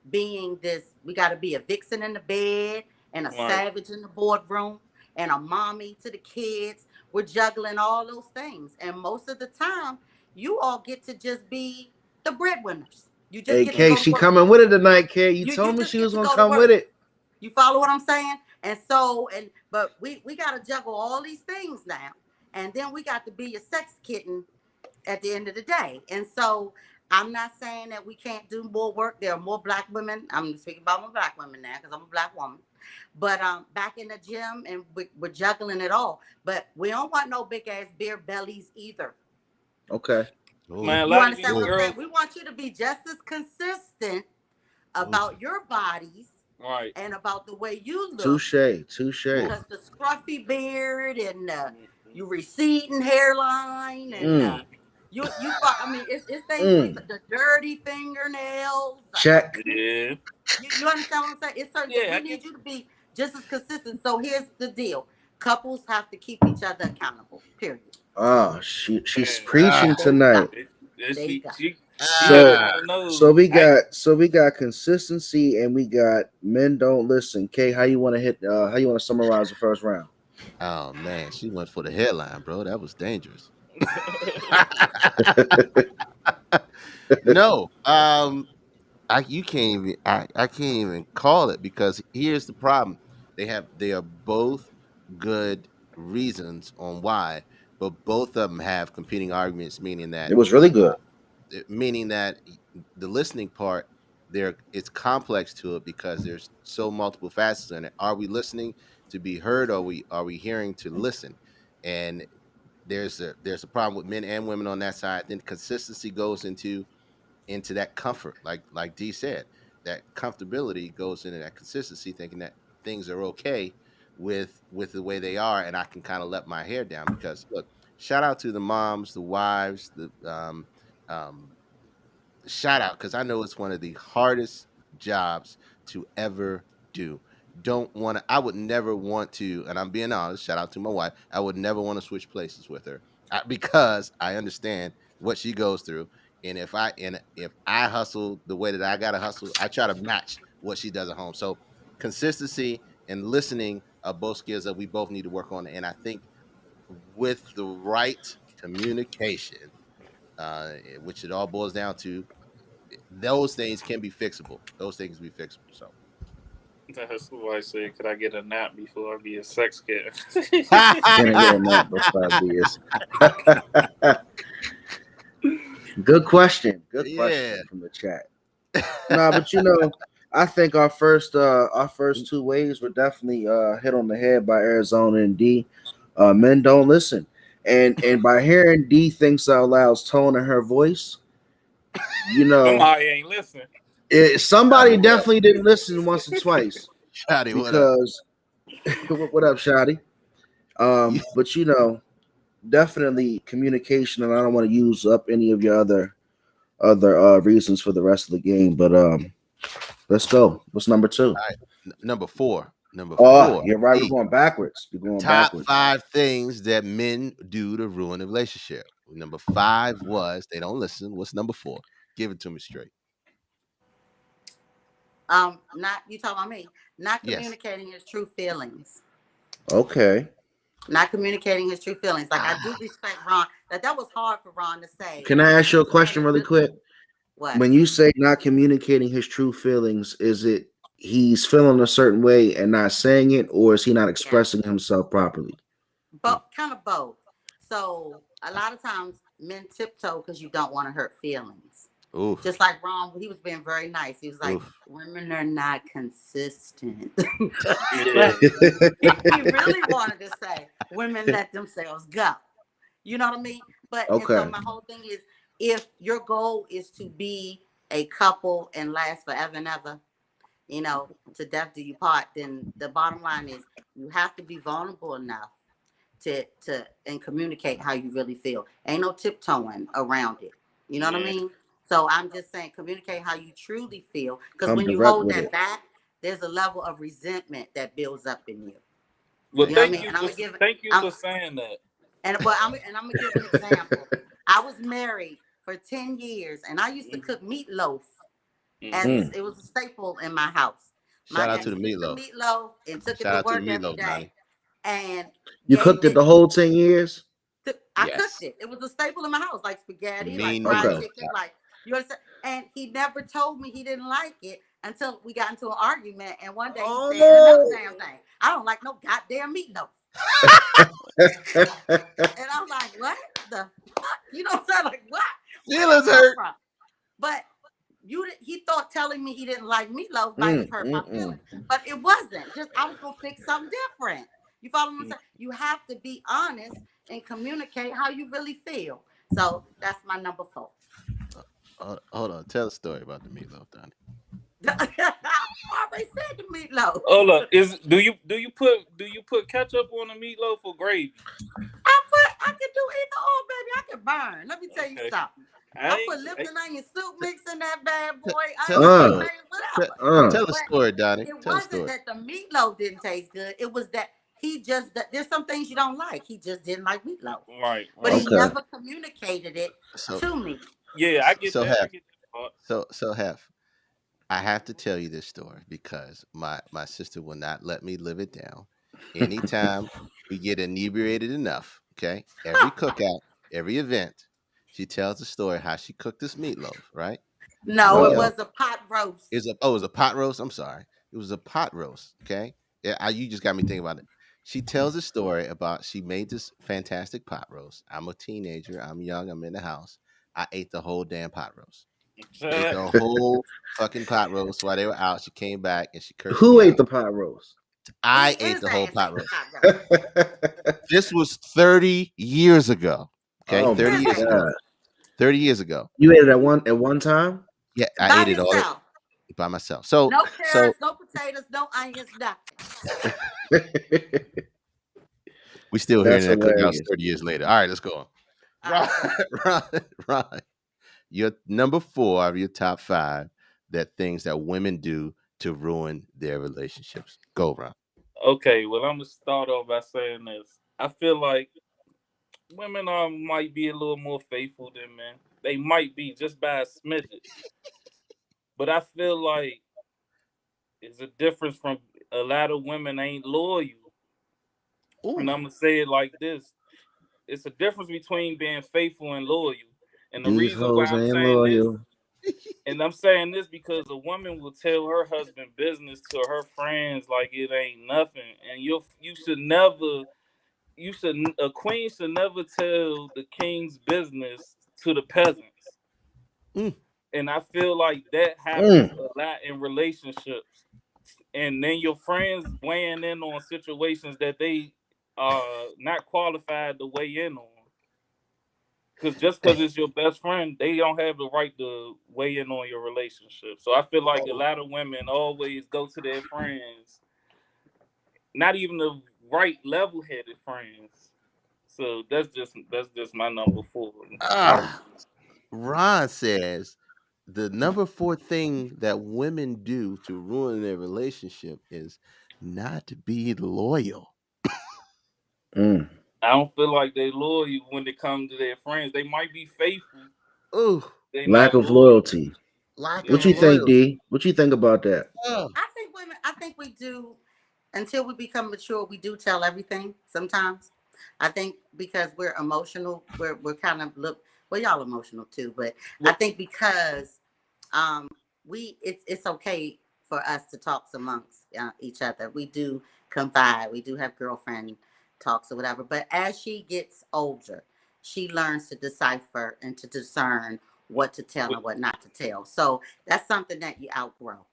being this, we got to be a vixen in the bed and a right, savage in the boardroom and a mommy to the kids. We're juggling all those things. And most of the time, you all get to just be the breadwinners. You just Hey, get to K, go to she work. coming with it tonight, K. You You told me just she get was to gonna go to come with work. it. You follow what I'm saying? And so, but we got to juggle all these things now. And then we got to be a sex kitten at the end of the day. And so I'm not saying that we can't do more work. There are more black women. I'm speaking about my black women now because I'm a black woman. But back in the gym and we're juggling it all. But we don't want no big ass beer bellies either. Okay. Oh, man. A You lot of understand these what I'm oh. saying? girls, We want you to be just as consistent Ooh, about your bodies right. and about the way you look Touche. Touche. ooh. because the scruffy beard and Mm-hmm. you receding hairline and Mm. Mm-hmm. I mean it's things we Mm. the dirty fingernails. Check. Yeah, You understand what I'm saying? It's certain things yeah, we I get need you to be just as consistent. So here's the deal: couples have to keep each other accountable. Period. Ah, she's man. Ah, preaching There you go. tonight. Yeah, There you she go. she she hit it So on ah. the so nose. we got consistency and we got men don't listen. K, how you want to how you want to summarize the first round? Oh man, she went for the headline, bro. That was dangerous. No, I you can't even I can't even call it because here's the problem. They are both good reasons on why, but both of them have competing arguments, It was really good. meaning that the listening part there it's complex to it because there's so multiple facets in it. Are we listening to be heard? Or are we hearing to listen? And there's a problem with men and women on that side. Then consistency goes into that comfort, like D said, that comfortability goes into that consistency, thinking that things are okay with the way they are, and I can kind of let my hair down because look, shout out to the moms, the wives, the um, shout out, because I know it's one of the hardest jobs to ever do. Don't want to. I would never want to, and I'm being honest. Shout out to my wife. I would never want to switch places with her because I understand what she goes through. And if I hustle the way that I gotta hustle, I try to match what she does at home. So consistency and listening are both skills that we both need to work on. And I think with the right communication, which it all boils down to, those things can be fixable. Those things can be fixable. So That's why I said, could I get a nap before I be a sex kid? Can I get a nap before I be this? Good question. Good question Yeah. from the chat. No, but I think our first 2 waves were definitely hit on the head by Arizona and D. Men don't listen. And by hearing D thinks out loud's tone in her voice, Somebody ain't listening. somebody definitely didn't listen once or twice. Shotty, what up? Because what up, Shotty? But definitely communication, and I don't want to use up any of your other reasons for the rest of the game. But let's go. What's number 2? All right. Number 4. Oh, you're right. D. We're going backwards. You're going Top backwards. 5 things that men do to ruin a relationship. Number 5 was they don't listen. What's number 4? Give it to me straight. Not you talking about me. Not Yes. communicating his true feelings. Okay. Not communicating his true feelings. Like I do respect Ron. That was hard for Ron to say. Can I ask you a question really quick? What? When you say not communicating his true feelings, is it he's feeling a certain way and not saying it, or is he not expressing himself properly? But kind of both. So a lot of times men tiptoe because you don't want to hurt feelings. Oof. Just like Ron, he was being very nice. He was like, Oof. women are not consistent. Yeah. He really wanted to say, women let themselves go. You know what I mean? But and so Okay. my whole thing is, if your goal is to be a couple and last forever and ever, to death do you part, then the bottom line is you have to be vulnerable enough to and communicate how you really feel. Ain't no tiptoeing around it. You know what I mean? So I'm just saying, communicate how you truly feel. Because I'm when you direct hold with that it. back, there's a level of resentment that builds up in you. Well, You know what I thank mean? you And I'm for gonna give thank you I'm, for saying that. and but I'm gonna give an example. I was married for 10 years and I used to cook meatloaf as it was a staple in my house. My Shout out aunt to the cooked the meatloaf. meatloaf and took it Shout to out to the work every meatloaf, day. Donnie. And You gave cooked it it the whole 10 years? I Yes. cooked it. It was a staple in my house, like spaghetti, like Mean fried Okay. meatloaf. chicken, like you understand. And he never told me he didn't like it until we got into an argument. And one day he said, "Another damn thing. I don't like no goddamn meatloaf." And I'm like, "What the fuck?" You know what I'm saying? Like, what? Where Feelings that come hurt. from? But he thought telling me he didn't like meatloaf might have hurt my feelings, but it wasn't. Just I was gonna fix something different. You follow what I'm saying? You have to be honest and communicate how you really feel. So that's my number 4. Hold on. Tell a story about the meatloaf, Donnie. I already said the meatloaf. Oh look, do you put ketchup on the meatloaf or gravy? I can do either or, baby. I can burn. Let me tell you something. I put Lipton onion soup mix in that bad boy. Tell a story. Whatever. Tell a story, Donnie. It Tell a wasn't story. that the meatloaf didn't taste good. It was that there's some things you don't like. He just didn't like meatloaf. Right. But he never communicated it to me. Yeah, I get So that. Hef, I get that part. so Hef, I have to tell you this story because my sister will not let me live it down. Anytime we get inebriated enough, okay, every cookout, every event, she tells the story how she cooked this meatloaf, right? No, it was a pot roast. It was a pot roast. I'm sorry, it was a pot roast. Okay, yeah, you just got me thinking about it. She tells a story about she made this fantastic pot roast. I'm a teenager. I'm young. I'm in the house. I ate the whole damn pot roast. Ate the whole fucking pot roast while they were out. She came back and she cursed Who me ate out. the pot roast? I ate the whole pot roast. This was 30 years ago. Okay, Oh 30 my years ago. God. 30 years ago. You ate it at one time? Yeah, I By ate it all yourself. by myself. So No carrots, no potatoes, no onions, nothing. we still That's hearing that cookout hilarious. 30 years later. All right, let's go on. Ron, your number 4 of your top 5 that things that women do to ruin their relationships. Go, Ron. Okay, well, I'm gonna start off by saying this. I feel like women might be a little more faithful than men. They might be just by a smidget, but I feel like it's a difference from a lot of women ain't loyal. Ooh, And I'm gonna say it like this: it's a difference between being faithful and loyal. And the These reason why hoes I'm ain't saying this, loyal. and I'm saying this because a woman will tell her husband business to her friends like it ain't nothing, and you should never, you should a queen should never tell the king's business to the peasants. mm, And I feel like that happens Mm. a lot in relationships, and then your friends weighing in on situations that they are not qualified to weigh in on. Because just because it's your best friend, they don't have the right to weigh in on your relationship. So I feel like a lot of women always go to their friends, not even the right level-headed friends. So that's just my number 4. ah, Ron says the number 4 thing that women do to ruin their relationship is not to be loyal. Mm. I don't feel like they loyal when it comes to their friends. They might be faithful, Ooh, they Lack not of loyal. loyalty. lack What of you Yeah. think, loyalty. D? What you think about that? Oh, I think we do until we become mature, we do tell everything sometimes. I think because we're emotional, we're kind of look well, y'all emotional too, but I Well, think because um it's okay for us to talk amongst each other. We do confide, we do have girlfriend talks or whatever, but as she gets older, she learns to decipher and to discern what to tell and what not to tell. So that's something that you outgrow.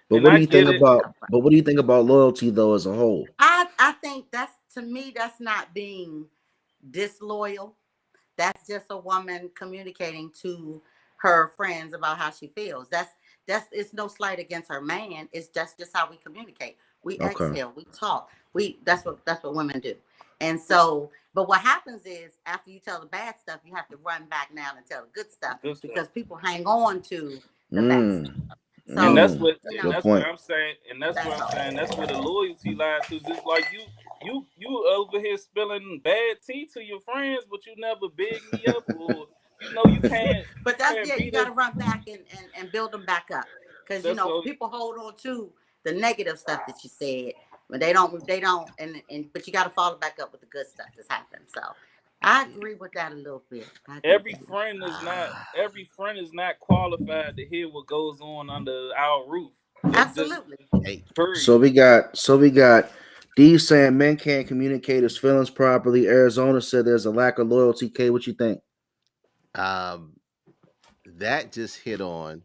But and what do I you get think it. about? But what do you think about loyalty though, as a whole? I think that's, to me, that's not being disloyal. That's just a woman communicating to her friends about how she feels. That's it's no slight against her man. It's just how we communicate. We Okay. exhale, we talk. We that's what women do. And so, but what happens is after you tell the bad stuff, you have to run back now and tell the good stuff Good stuff. because people hang on to the bad stuff. Mm. And So, that's Mm. what, you and Good know, that's what point. I'm saying, and that's what that's I'm all. saying. That's where the loyalty lies, because it's like you over here spilling bad tea to your friends, but you never big me up, or you can't But you that's, can't yeah, be you got this. to run back and build them back up because That's so. people hold on to the negative stuff that you said, but they don't, and but you got to follow back up with the good stuff that's happened. So I agree with that a little bit. I agree with Every that. friend is not ah, every friend is not qualified to hear what goes on under our roof. That's just Absolutely. hey, So period. we got D saying men can't communicate his feelings properly. Arizona said there's a lack of loyalty. K, what you think? um, that just hit on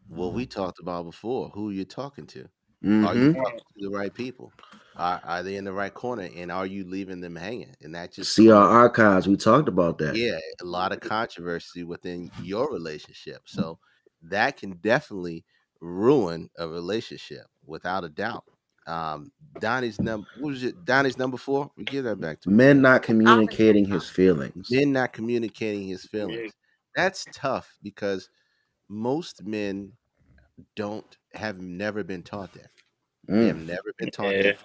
what we talked about before. Who you're talking to? Are you Mm-hmm. talking to the right people? Are they in the right corner? And are you leaving them hanging? And that just See our caused, archives. We talked about that. yeah, a lot of controversy within your relationship. So that can definitely ruin a relationship without a doubt. Donnie's number, what was it? Donnie's number 4. Give that back to me Men again. not I'll let him communicating go. his feelings. Men not communicating his Yeah. feelings. That's tough because most men don't have never been taught that. They have Mm. never been taught Yeah. that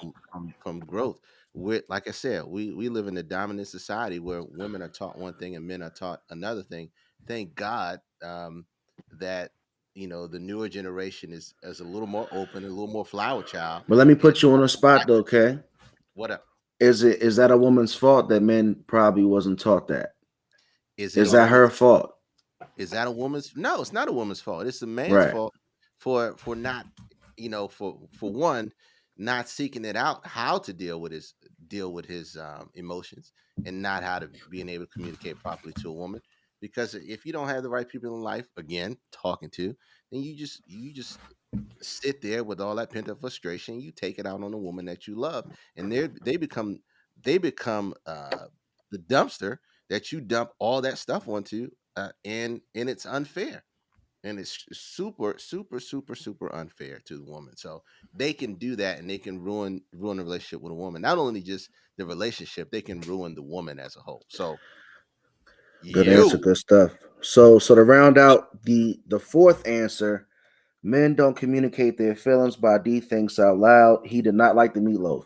from growth. With like I said, we live in a dominant society where women are taught one thing and men are taught another thing. Thank God that the newer generation is a little more open, a little more flower child, But let me and put you on the spot though, okay? what up? Is that a woman's fault that men probably wasn't taught that? Is it a Is that her woman's fault? Is that a woman's? No, it's not a woman's fault. It's a man's Right. fault for not, for one, not seeking it out how to deal with his emotions and not how to being able to communicate properly to a woman. Because if you don't have the right people in life, again, talking to, then you just sit there with all that pent up frustration. You take it out on the woman that you love, and they become the dumpster that you dump all that stuff onto, and it's unfair, and it's super super super super unfair to the woman. So they can do that, and they can ruin a relationship with a woman. Not only just the relationship, they can ruin the woman as a whole. So Good answer. you Good stuff. So to round out the fourth answer, men don't communicate their feelings by D thinks out loud. He did not like the meatloaf.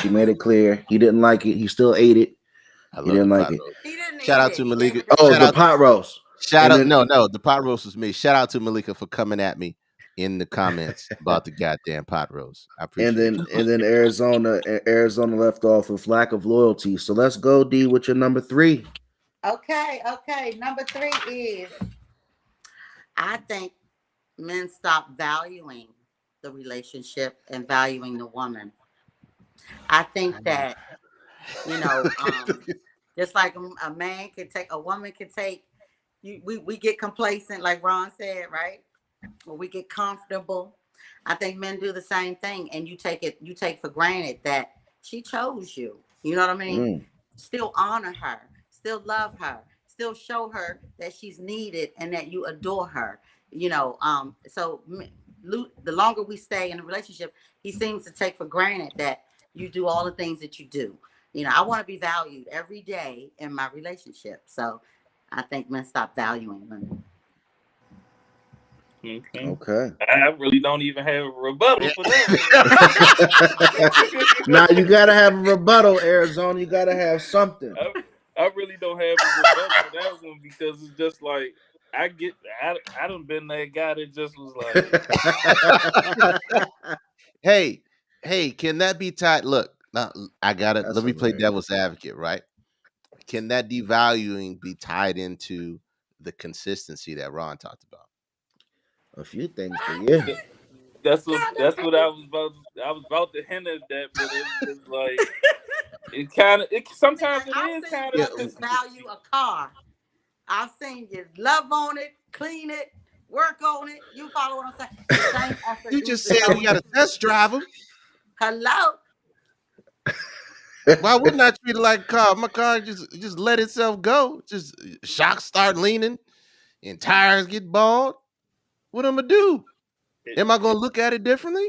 She made it clear he didn't like it. He still ate it. I He love didn't the like pot it. roast. He didn't Shout eat out it. to He gave Malika. it to Oh, Shout the out, pot roast. shout And out. then No, the pot roast was me. Shout out to Malika for coming at me in the comments about the goddamn pot roast. I and appreciate then you. and then Arizona left off with lack of loyalty. So let's go D with your number 3. Okay. Number 3 is I think men stop valuing the relationship and valuing the woman. I think that, you know, just like a man can take, a woman can take, we get complacent, like Ron said, right? Or we get comfortable. I think men do the same thing, and you take for granted that she chose you. You know what I mean? Mm. Still honor her, still love her, still show her that she's needed and that you adore her. The longer we stay in a relationship, he seems to take for granted that you do all the things that you do. I want to be valued every day in my relationship. So I think men stop valuing women. Okay. Okay. I really don't even have a rebuttal for that Now you one. gotta have a rebuttal, Arizona. You gotta have something. I really don't have a rebuttal for that one because it's just like I done been that guy that just was like, Hey, hey, can that be tied? Look, now I gotta That's let me play hilarious. devil's advocate, right? Can that devaluing be tied into the consistency that Ron talked about? A few things, but yeah. "Th- that's what Kind of, that's what I was about to hint at that, but it's just like it kind of it sometimes it I've is seen kind of Yeah, the brothers value consistency. a car. I've seen you love on it, clean it, work on it. You follow what I'm saying? The same effort you needs just to said go you got in. to test drive them. Hello? Why wouldn't I treat it like a car? My car just let itself go. Just shocks start leaning and tires get bald. What am I gonna do? Am I gonna look at it differently?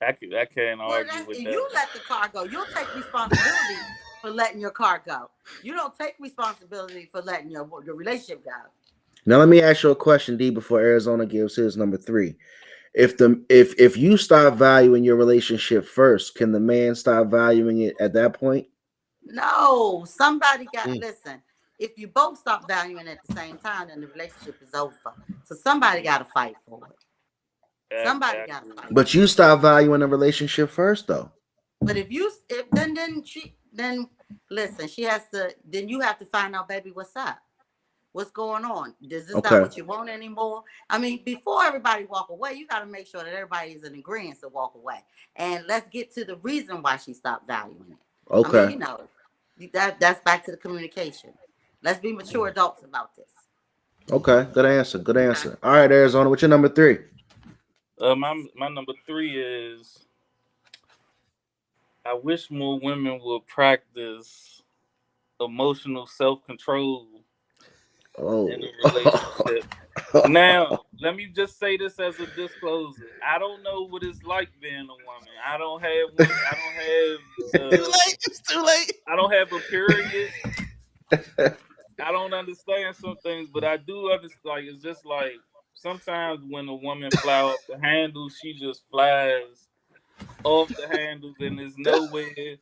I can't Well, argue with you that. let the car go. You'll take responsibility for letting your car go. You don't take responsibility for letting your relationship go. Now let me ask you a question, D, before Arizona gives his number 3. If you start valuing your relationship first, can the man start valuing it at that point? No, somebody got, Mm. listen, if you both stop valuing at the same time, then the relationship is over. So somebody got to fight for it. Somebody I got to agree fight with But for you it. start valuing the relationship first, though. But if then listen, she has to, then you have to find out, baby, what's up? What's going on? Is this not Okay. what you want anymore? I mean, before everybody walk away, you got to make sure that everybody is in agreement to walk away. And let's get to the reason why she stopped valuing it. I mean, Okay. that's back to the communication. Let's be mature adults about this. Okay. Good answer. Good answer. All right, Arizona, what's your number 3? my number 3 is I wish more women would practice emotional self control in Oh. a relationship. Now, let me just say this as a disclosure. I don't know what it's like being a woman. I don't have one. Too late. It's too late. I don't have a period. I don't understand some things, but I do understand. Like it's just like sometimes when a woman fly off the handles, she just flies off the handles, and there's nowhere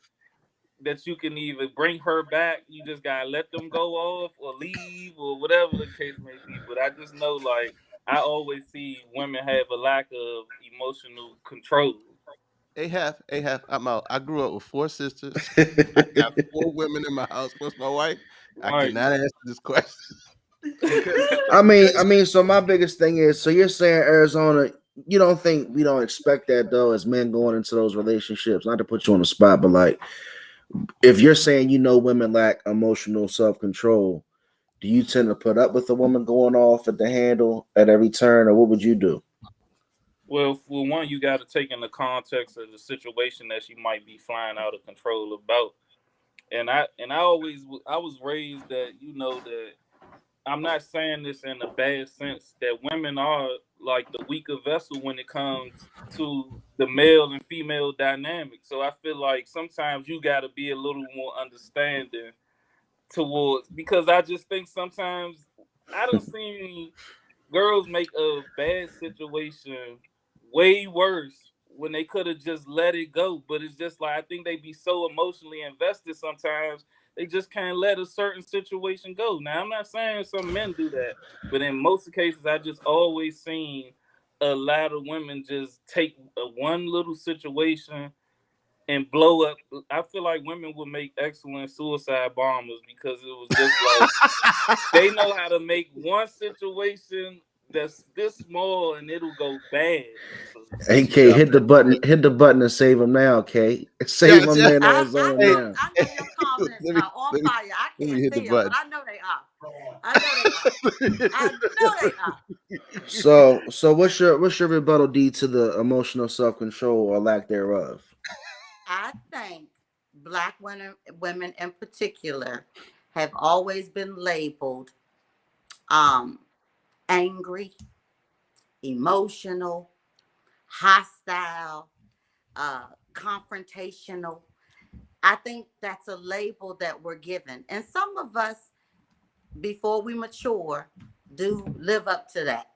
that you can even bring her back. You just gotta let them go off or leave or whatever the case may be. But I just know, like I always see women have a lack of emotional control. Hey, I'm out. I grew up with 4 sisters. I got 4 women in my house plus my wife. I Right. cannot answer this question because I mean, so my biggest thing is, so you're saying Arizona, you don't think we don't expect that though as men going into those relationships? Not to put you on the spot, but like if you're saying women lack emotional self-control, do you tend to put up with a woman going off at the handle at every turn, or what would you do? Well, for one, you got to take in the context of the situation that she might be flying out of control about. I was raised that that I'm not saying this in a bad sense that women are like the weaker vessel when it comes to the male and female dynamic. So I feel like sometimes you got to be a little more understanding towards because I just think sometimes I don't see girls make a bad situation way worse when they could have just let it go. But it's just like I think they be so emotionally invested sometimes they just can't let a certain situation go. Now I'm not saying some men do that, but in most cases I just always seen a lot of women just take one little situation and blow up. I feel like women would make excellent suicide bombers because it was just like they know how to make one situation that's this small and it'll go bad. So Hey, Yeah, K, hit the button and save him now, K. Save yeah, my yeah. man I, Arizona Hey, now. I know your comments let me are on let me fire. I let me can't hit the see them, but button. I know they are. I know they are. I know they are. So what's your rebuttal, D, to the emotional self control or lack thereof? I think black women in particular have always been labeled um angry, emotional, hostile, confrontational. I think that's a label that we're given. And some of us, before we mature, do live up to that.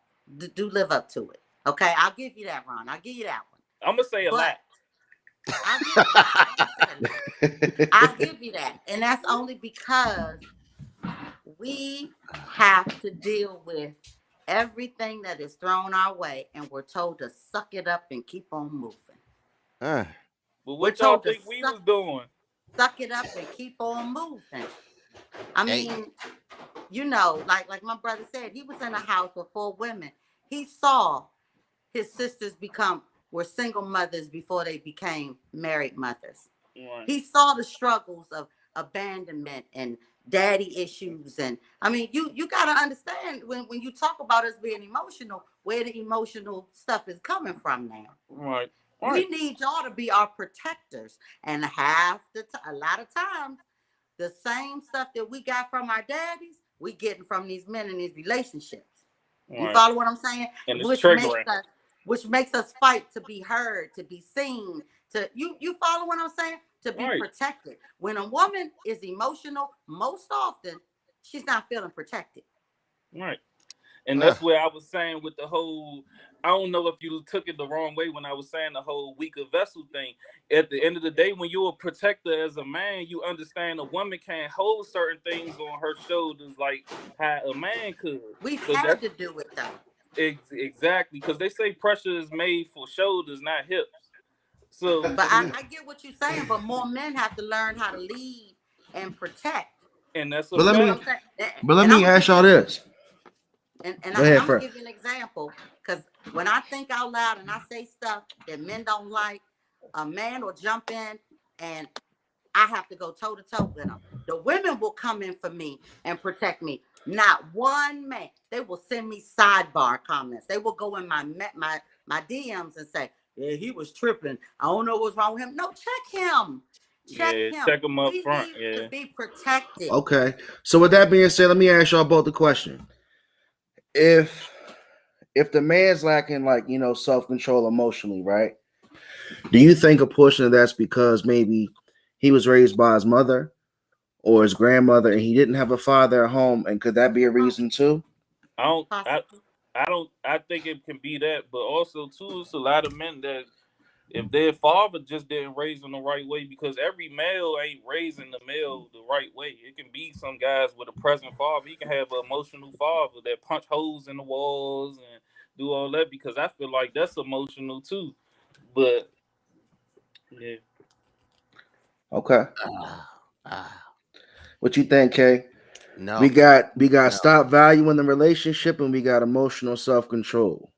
Do live up to it. Okay, I'll give you that, Ron. I'll give you that one. I'm gonna say a lot. But I'll give you right. I ain't gonna say a lot. I'll give you that. And that's only because we have to deal with everything that is thrown our way and we're told to suck it up and keep on moving. Ah, But We're what y'all told to think we was doing? suck it up and keep on moving. I hey, mean, like my brother said, he was in a house with 4 women. He saw his sisters were single mothers before they became married mothers. Right. He saw the struggles of abandonment and daddy issues. And I mean, you got to understand when you talk about us being emotional, where the emotional stuff is coming from now. Right. We Right. need y'all to be our protectors. And a lot of times, the same stuff that we got from our daddies, we getting from these men in these relationships. You Right. follow what I'm saying? And it's Which makes triggering. us fight to be heard, to be seen, to you follow what I'm saying? To be Right. protected. When a woman is emotional, most often she's not feeling protected. Right. And ah, that's where I was saying with the whole. I don't know if you took it the wrong way when I was saying the whole weaker vessel thing. At the end of the day, when you're a protector as a man, you understand a woman can't hold certain things on her shoulders like how a man could. We've So had that's to do it though. exactly because they say pressure is made for shoulders, not hips. So, But I get what you're saying, but more men have to learn how to lead and protect. and that's a But You let see what me I'm saying? but let And I'm me gonna ask give you y'all this. Go and ahead, I'm gonna Fred. give you an example because when I think out loud and I say stuff that men don't like, a man will jump in and I have to go toe to toe with them. The women will come in for me and protect me. Not one man. They will send me sidebar comments. They will go in my DMs and say, "Yeah, he was tripping. I don't know what's wrong with him." No, check him. Check yeah, him. check them up We front. need to Yeah, be protected. Okay. So with that being said, let me ask y'all both the question. If if the man's lacking like, self control emotionally, right? Do you think a portion of that's because maybe he was raised by his mother or his grandmother and he didn't have a father at home? And could that be a reason too? I don't. Possibly. I don't. I think it can be that, but also too, it's a lot of men that if their father just didn't raise them the right way, because every male ain't raising the male the right way. It can be some guys with a present father. He can have an emotional father that punch holes in the walls and do all that because I feel like that's emotional too. But yeah, Okay. ah, ah. What you think, Kay? We No, got no. stop valuing the relationship and we got emotional self control.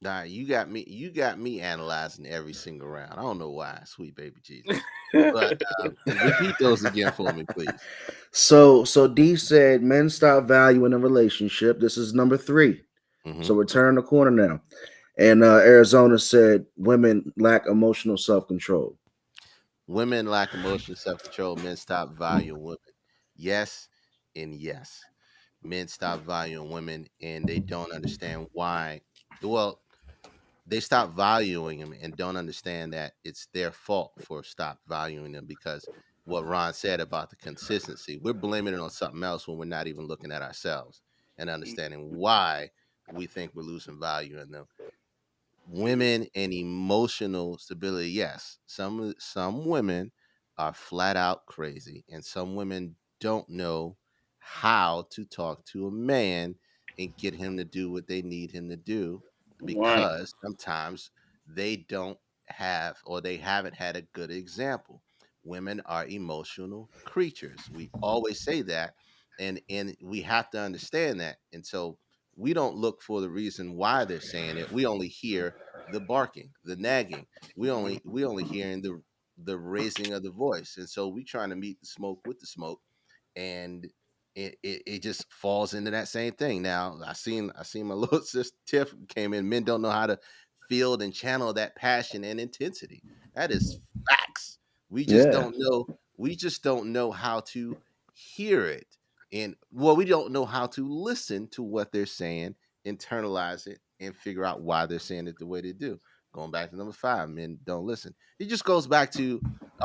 Nah, you got me analyzing every single round. I don't know why, sweet baby Jesus. But repeat those again for me, please. So D said men stop valuing a relationship. This is number 3. Hmm. So we're turning the corner now. And Arizona said women lack emotional self control. Women lack emotional self control. Men stop valuing women. Yes, and yes. Men stop valuing women, and they don't understand why. Well, they stop valuing them and don't understand that it's their fault for stop valuing them because what Ron said about the consistency, we're blaming it on something else when we're not even looking at ourselves. and understanding why we think we're losing value in them. Women and emotional stability. Yes, some women are flat out crazy, and some women don't know how to talk to a man and get him to do what they need him to do, Right. because sometimes they don't have, or they haven't had a good example. Women are emotional creatures. We always say that, and we have to understand that. And so we don't look for the reason why they're saying it. We only hear the barking, the nagging. We only hearing the raising of the voice. And so we trying to meet the smoke with the smoke, and it just falls into that same thing. Now I seen my little sister Tiff came in. Men don't know how to field and channel that passion and intensity. That is facts. We just Yeah. don't know. We just don't know how to hear it. And well, we don't know how to listen to what they're saying, internalize it, and figure out why they're saying it the way they do. Going back to number 5, men don't listen. It just goes back to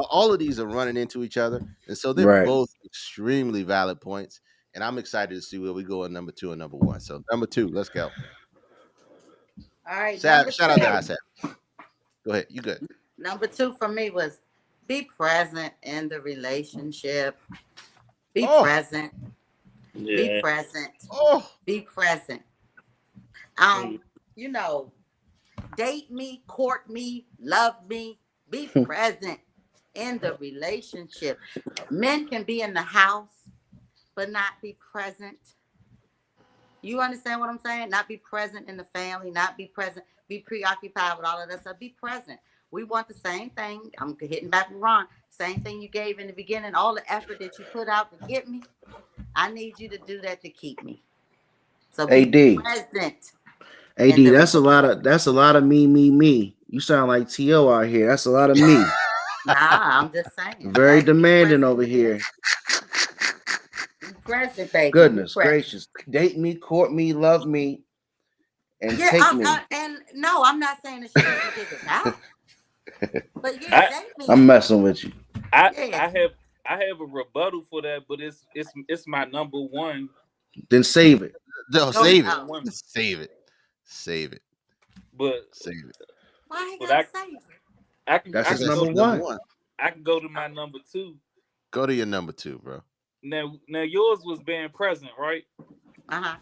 all of these are running into each other, and so they're Right. both extremely valid points. And I'm excited to see where we go in number 2 and number 1. So number 2, let's go. All right, number Shout out to two. ISAP. Go ahead, you good? Number two for me was be present in the relationship. Be Oh, present. Be Yeah. present. oh, Be present. Mm. You know, date me, court me, love me. Be present in the relationship. Men can be in the house, but not be present. You understand what I'm saying? Not be present in the family, not be present, be preoccupied with all of that stuff. Be present. We want the same thing. I'm hitting back with Ron. Same thing you gave in the beginning. All the effort that you put out to get me, I need you to do that to keep me. So be AD. present AD, in the that's a lot of me. You sound like T.O. out here. That's a lot of me. Nah, I'm just saying. Very That's be demanding present over in the here. Be present, baby. Be Goodness present. gracious. Date me, court me, love me, and Yeah, take me. and no, I'm not saying that she needs to give it back. But yeah, I date me. I'm messing with you. I Yeah. I have I have a rebuttal for that, but it's my number one. Then save it. no, Go It's ahead. save my it, Oh, woman. save it, save it, But save it, why he but gotta say it? That's I his because can that's go number your to number one. 1. I can go to my number two. Go to your number 2, bro. Now yours was being present, right? Uh-huh.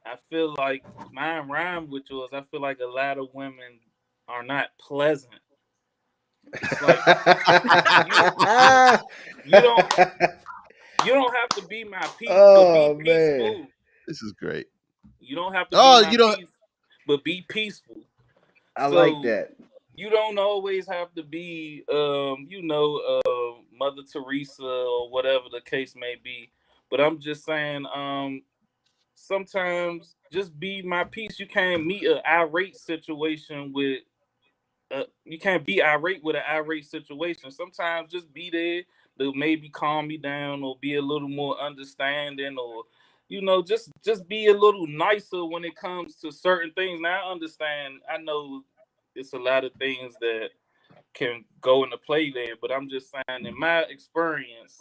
I feel like mine rhymed with yours. I feel like a lot of women are not pleasant. Like you you don't you don't have to be my peace, but be Oh man. peaceful. This is great. You don't have to be Oh, my you don't. peace, but be peaceful. I like So that. you don't always have to be Mother Teresa or whatever the case may be. But I'm just saying, sometimes just be my peace. You can't meet an irate situation with you can't be irate with an irate situation. Sometimes just be there to maybe calm me down or be a little more understanding, or just be a little nicer when it comes to certain things. Now I understand. I know it's a lot of things that can go into play there, but I'm just saying in my experience,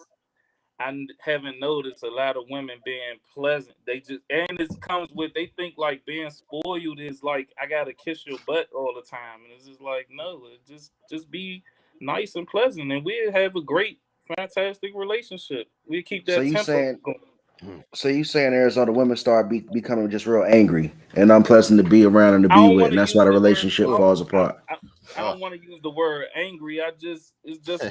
haven't noticed a lot of women being pleasant. They just, and it comes with, they think like being spoiled is like I gotta kiss your butt all the time, and it's just like no, just be nice and pleasant, and we'll have a great, fantastic relationship. We keep So that you tempo saying going. Hmm. so you saying Arizona women start becoming just real angry and unpleasant to be around and to I be don't with, want and to that's why use the the word. relationship Oh, falls apart. I oh. don't want to use the word angry. It's just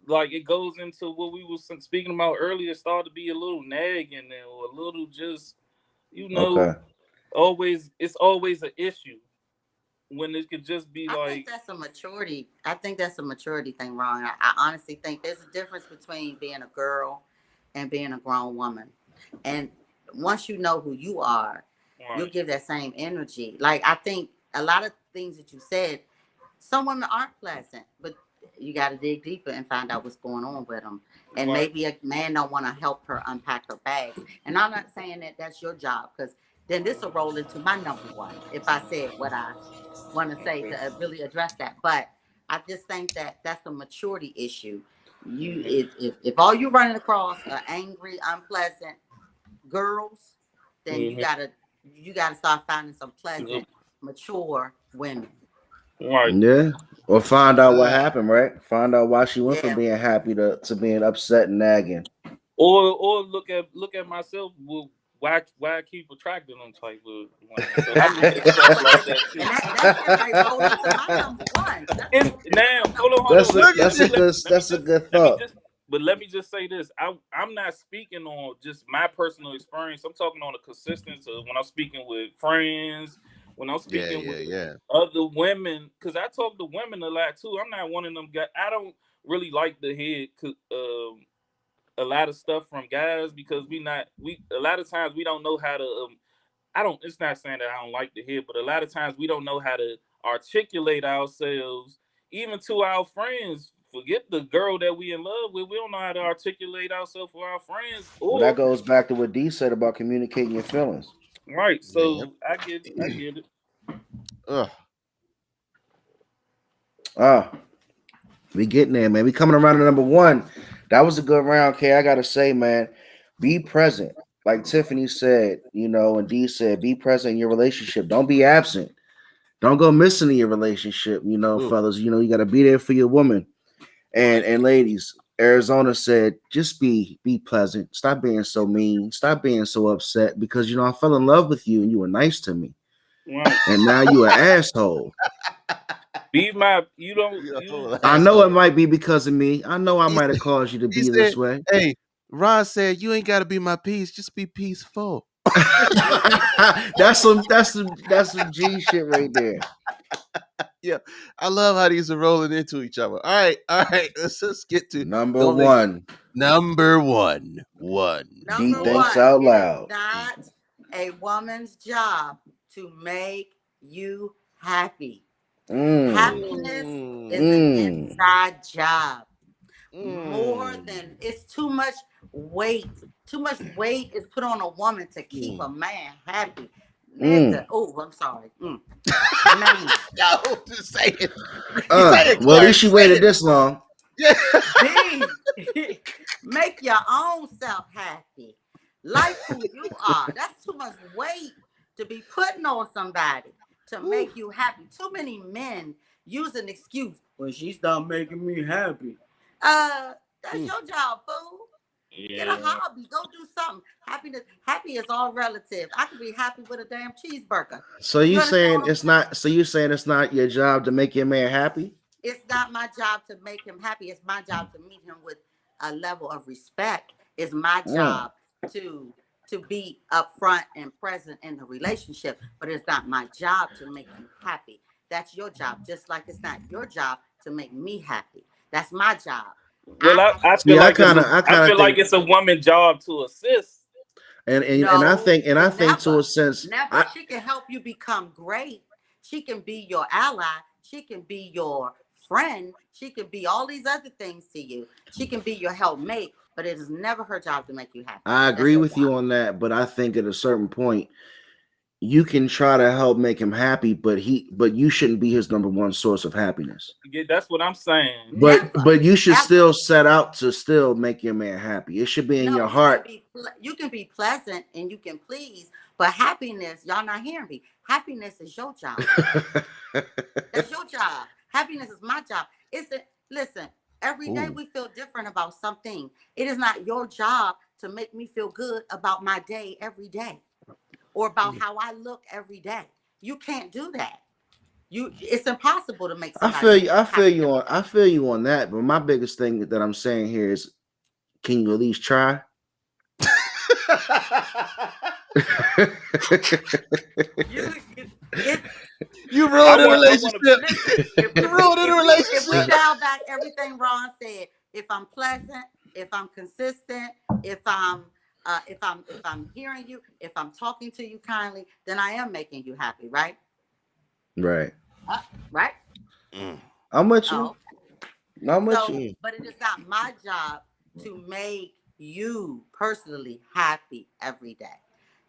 like it goes into what we was speaking about earlier. Start to be a little nagging or a little just you know Okay. always it's always an issue when it could just be I think like that's a maturity. I think that's a maturity thing, Ron. I honestly think there's a difference between being a girl and being a grown woman. And once you know who you are, you'll right, give that same energy. Like I think a lot of things that you said, some women aren't pleasant, but you got to dig deeper and find out what's going on with them. And right, maybe a man don't want to help her unpack her bags. And I'm not saying that that's your job, because then this will roll into my number one if I said what I want to say okay, to really address that. But I just think that that's a maturity issue. You, mhm, if all you're running across are angry, unpleasant girls, then you gotta start finding some pleasant, mature women. Right. Yeah. Or find out what Ah, happened, right? Find out why she went from Yeah. being happy to being upset and nagging. Or look at myself. Well, why I keep attracting them type of women? So I look at stuff like that too. And that shit might roll into my number one. It's now hold That's on. a Look at that's a this. good that's a good thought. Let me just say this. I'm not speaking on just my personal experience. I'm talking on a consistency when I'm speaking with friends, when I'm Yeah, speaking yeah, with yeah. other women, because I talk to women a lot too. I'm not one of them guys. I don't really like to hear a lot of stuff from guys because we a lot of times we don't know how to I don't it's not saying that I don't like to hear, but a lot of times we don't know how to articulate ourselves even to our friends. Forget the girl that we in love with. We don't know how to articulate ourselves for our friends. Well, that Or goes back to what D said about communicating your feelings. right. Yeah. So I get it. Ugh. Ah, we getting there, man. We coming around to number one. That was a good round, K. I gotta say, man, be present. Like Tiffany said, and D said, be present in your relationship. Don't be absent. Don't go missing in your relationship, Ooh. fellas. You gotta be there for your woman. And ladies, Arizona said, just be pleasant. Stop being so mean. Stop being so upset because I fell in love with you and you were nice to me. Right. And now you an asshole. Be my you don't You're a whole you I know asshole. it might be because of me. I know I He might have said, caused you to he be said, this way. hey, Ron said, you ain't got to be my peace. Just be peaceful. that's some G shit right there. Yeah. I love how these are rolling into each other. All right. All right. Let's just get to Number don't make one, number one. D Number thinks one, out it is loud. not a woman's job to make you happy. Happiness is an Mm. inside job. More Mm. than it's too much weight. Too much weight is put on a woman to keep a man happy. Nigga. Oh, I'm sorry. Man. No, just say it. Say it, Well, at Clarence. least she Say waited it. this long. Yeah. B. Make your own self happy. Like who you are. That's too much weight to be putting on somebody to make you happy. Too many men use an excuse. Well, she's not making me happy. That's your job, fool. Get a yeah. hobby. Go do something. Happy is all relative. I could be happy with a damn cheeseburger. So You you understand saying what I'm it's saying? not? So you saying it's not your job to make your man happy? It's not my job to make him happy. It's my job to meet him with a level of respect. It's my Mm. job to be upfront and present in the relationship, but it's not my job to make you happy. That's your job, just like it's not your job to make me happy. That's my job. Well, I have I to feel See, I like kind of, I I kind of feel like think, it's a woman's job to assist. and I no, think, to a never, sense, never. She can help you become great. She can be your ally. She can be your friend. She can be all these other things to you. She can be your helpmate, but it is never her job to make you happy. I That's agree your with job. you on that. But I think at a certain point, you can try to help make him happy, but you shouldn't be his number one source of happiness. Yeah, that's what I'm saying. Never, But you should ever. still set out to still make your man happy. It should be in No, your heart. you can be pleasant and you can please, but happiness, y'all not hearing me. Happiness is your job. That's your job. Happiness is my job. Listen, every day Ooh. we feel different about something. It is not your job to make me feel good about my day every day or about how I look every day. You can't do that. It's impossible to make I somebody feel you. happy. I feel you on that. But my biggest thing that I'm saying here is, can you at least try? You, it, You I ruined a want relationship. listen, You ruined a if we relationship. dial back everything Ron said, if I'm pleasant, if I'm consistent, if I'm hearing you, if I'm talking to you kindly, then I am making you happy, right? Right. Right? I'm with you. Oh, I'm with so, you. but it is not my job to make you personally happy every day.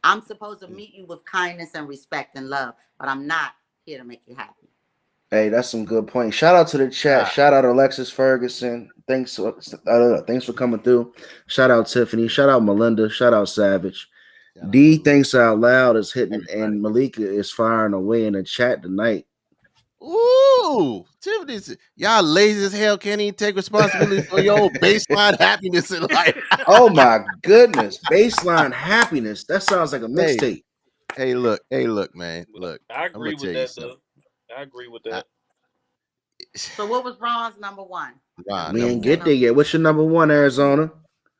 I'm supposed to meet you with kindness and respect and love, but I'm not here to make you happy. Hey, that's some good points. Shout out to the chat. Ah. Shout out Alexis Ferguson. Thanks for coming through. Shout out Tiffany. Shout out Melinda. Shout out Savage. Shout out D to thinks out loud is hitting, everybody. and Malika is firing away in the chat tonight. Ooh, Tiffany's y'all lazy as hell. Can't even take responsibility for your own baseline happiness in life. Oh my goodness, baseline happiness. That sounds like a Hey, mixtape. hey, look, man, But look. I I'm gonna agree with tell you that, something. though. I agree with I, that. So what was Ron's number one? Because Ron, we We number need ain't to one. get know. there yet. What's your number one, Arizona?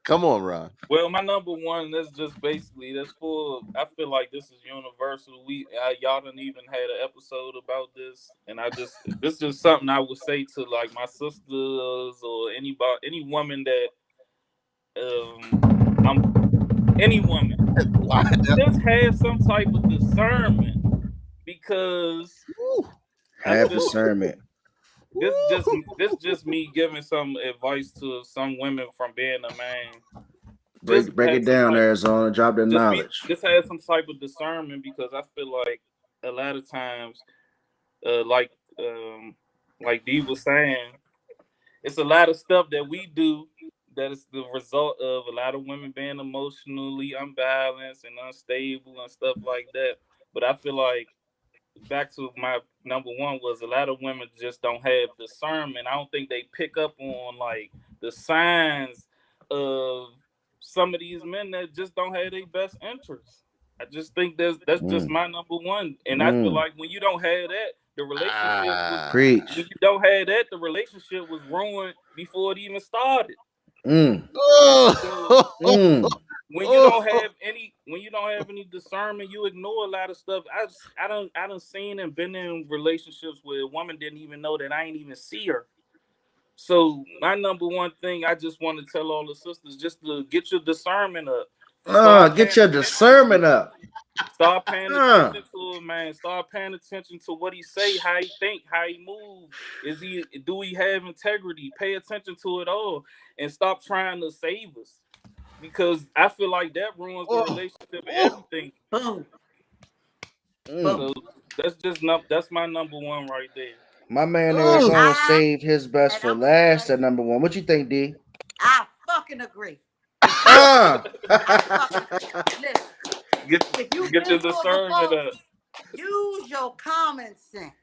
Come on, Ron. Well, my number one, that's just basically that's for. I feel like this is universal. Y'all done even had an episode about this, and this is just something I would say to like my sisters or any woman that I'm any woman. Why? Just have some type of discernment because Woo, I Have feel like discernment. this just me giving some advice to some women from being a man. Just Break have it some down, type Arizona. Drop that knowledge. just have some type of discernment because I feel like a lot of times, uh, like um, like Dee was saying, it's a lot of stuff that we do that is the result of a lot of women being emotionally unbalanced and unstable and stuff like that. But I feel like back to my number one was a lot of women just don't have discernment. I don't think they pick up on like the signs of some of these men that just don't have their best interests. I just think that's just Mm, my number one. And I feel mm. like when you don't have that, the relationship was when Preach. ah. you don't have that, the relationship was ruined before it even started. Mm, So Oh, mm. oh, when you don't have any discernment, you ignore a lot of stuff. I don't seen and been in relationships where a woman didn't even know that I ain't even see her. So my number one thing I just want to tell all the sisters just to get your discernment up. Start Get paying your attention. discernment up. Start paying Uh, attention to a man. Start paying attention to what he say, how he think, how he move. Do he have integrity? Pay attention to it all, and stop trying to save us because I feel like that ruins the oh, relationship and oh. everything. Boom, mm. boom. So that's my number one right there. My man Oh. Arizona I saved his best and for I'm gonna last say at number one. What you think, D? I fucking agree. Uh. I fucking listen. get If you've get been your through it discernment before, up, use your common sense.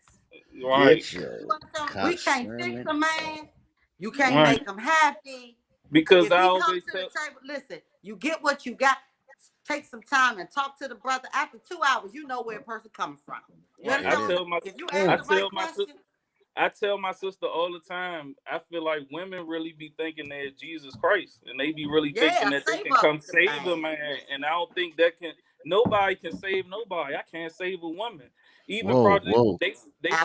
right? Get your You understand? We can't fix discernment a up. man. You can't Right. make him happy. Because If I he comes always to the tell, table, listen, you get what you got. Take some time and talk to the brother. After 2 hours, you know where a person coming from. You right. Yeah, understand? yeah. If you ask Mm. the right questions, I tell my sister all the time. I feel like women really be thinking they're Jesus Christ, and they be really thinking yeah, that they save can up come the save a man. man. And I don't think that can. Nobody can save nobody. I can't save a woman. Even Whoa, Project, whoa. they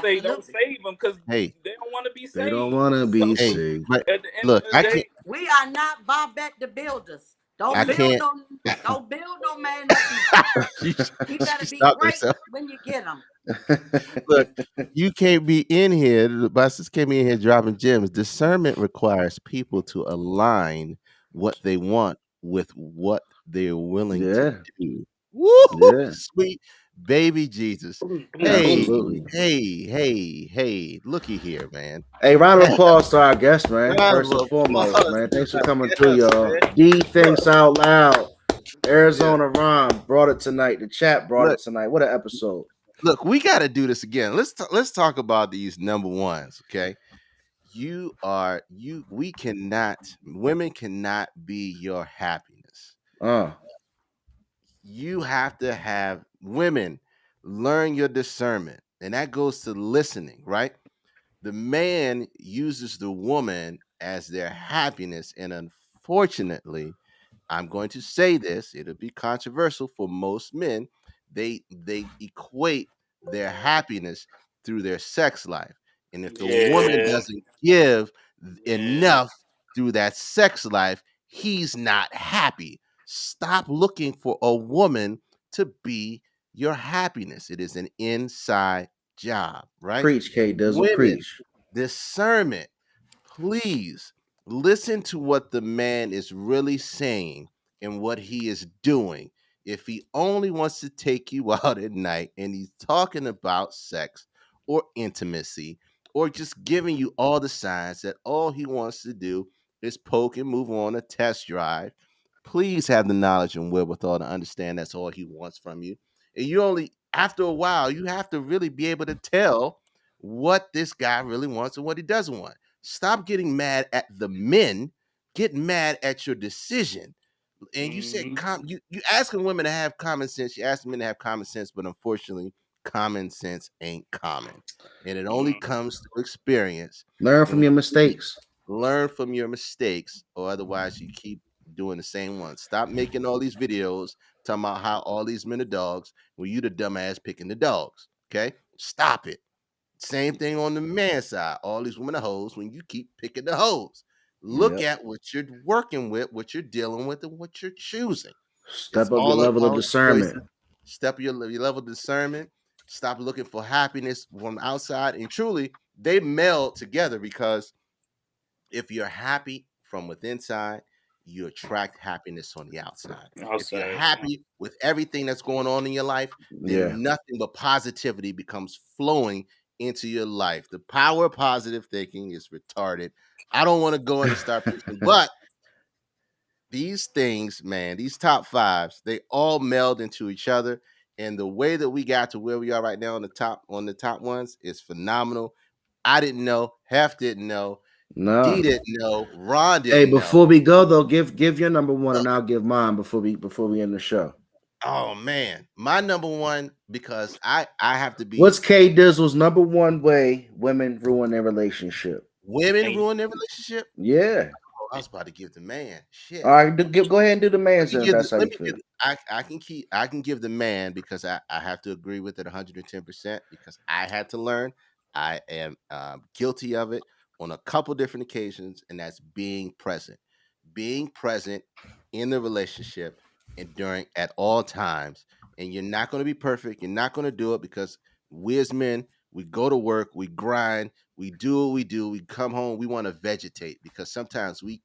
say don't Absolutely. save them because Hey, they don't want to be They don't saved. want to be So hey, saved. but at the end of look, the I can't, day, We are not Bobette the builders. I can't. Don't build no man up either. she, He she better be stopped great herself. when you get him. Look, you can't be in here. The bosses came in here dropping gems. Discernment requires people to align what they want with what they're willing to Yeah, do. Woo, yeah, sweet baby Jesus. boom, boom, Hey, boom. absolutely. hey, looky here, man. Hey, round of applause to our guest, man. Round First of and foremost, applause man. to Thanks for my coming through, guest, y'all. man. D Look, thinks out loud. yeah. Arizona Ron brought it tonight. The chat brought Look, it tonight. What an episode. look, we got to do this again. Let's talk about these number ones, okay? We cannot, women cannot be your happiness. Uh, You have to have women learn your discernment, and that goes to listening, right? The man uses the woman as their happiness, and unfortunately, I'm going to say this, it'll be controversial for most men. They equate their happiness through their sex life. And if the woman Yeah, doesn't give yeah, enough through that sex life, he's not happy. Stop looking for a woman to be your happiness. It is an inside job, right? preach, K Dizzle, Women, preach. discernment, please listen to what the man is really saying and what he is doing. If he only wants to take you out at night and he's talking about sex or intimacy or just giving you all the signs that all he wants to do is poke and move on a test drive, Please have the knowledge and wherewithal to understand that's all he wants from you. And you only, after a while, you have to really be able to tell what this guy really wants and what he doesn't want. Stop getting mad at the men, get mad at your decision. And you said Mhm. you asking women to have common sense, you asking men to have common sense, but unfortunately, common sense ain't common. And it only Mhm. comes through experience. Learn When from your we mistakes. learn from your mistakes, or otherwise you keep doing the same one. Stop making all these videos talking about how all these men are dogs when you the dumbass picking the dogs. Okay? Stop it. Same thing on the man side. All these women are hoes when you keep picking the hoes. Look Yep. at what you're working with, what you're dealing with, and what you're choosing. It's Step up your all level of about choices. discernment. Step your level of discernment. Stop looking for happiness from outside. And truly, they meld together because if you're happy from within side, you attract happiness on the outside. If you're Outside. happy with everything that's going on in your life, Yeah. then nothing but positivity becomes flowing into your life. The power of positive thinking is retarded. I don't want to go in and start preaching, but these things, man, these top fives, they all meld into each other. And the way that we got to where we are right now on the top ones is phenomenal. I didn't know, Hef didn't know, No. D didn't know, Ron Hey, didn't know. before we go though, give your number one and I'll give mine before we end the show. Oh man, my number one, because I have to What's be, K Dizzle's number one way women ruin their relationship? women And ruin their relationship. Yeah. Oh, I was about to give the man All shit. right, go ahead and do the Let man's me then if give that's how let you me give feel. I can give the man because I have to agree with it 110% because I had to learn. I am guilty of it on a couple different occasions, and that's being present in the relationship and during at all times. And you're not going to be perfect. You're not going to do it because we as men, we go to work, we grind, we do what we do, we come home, we want to vegetate because sometimes we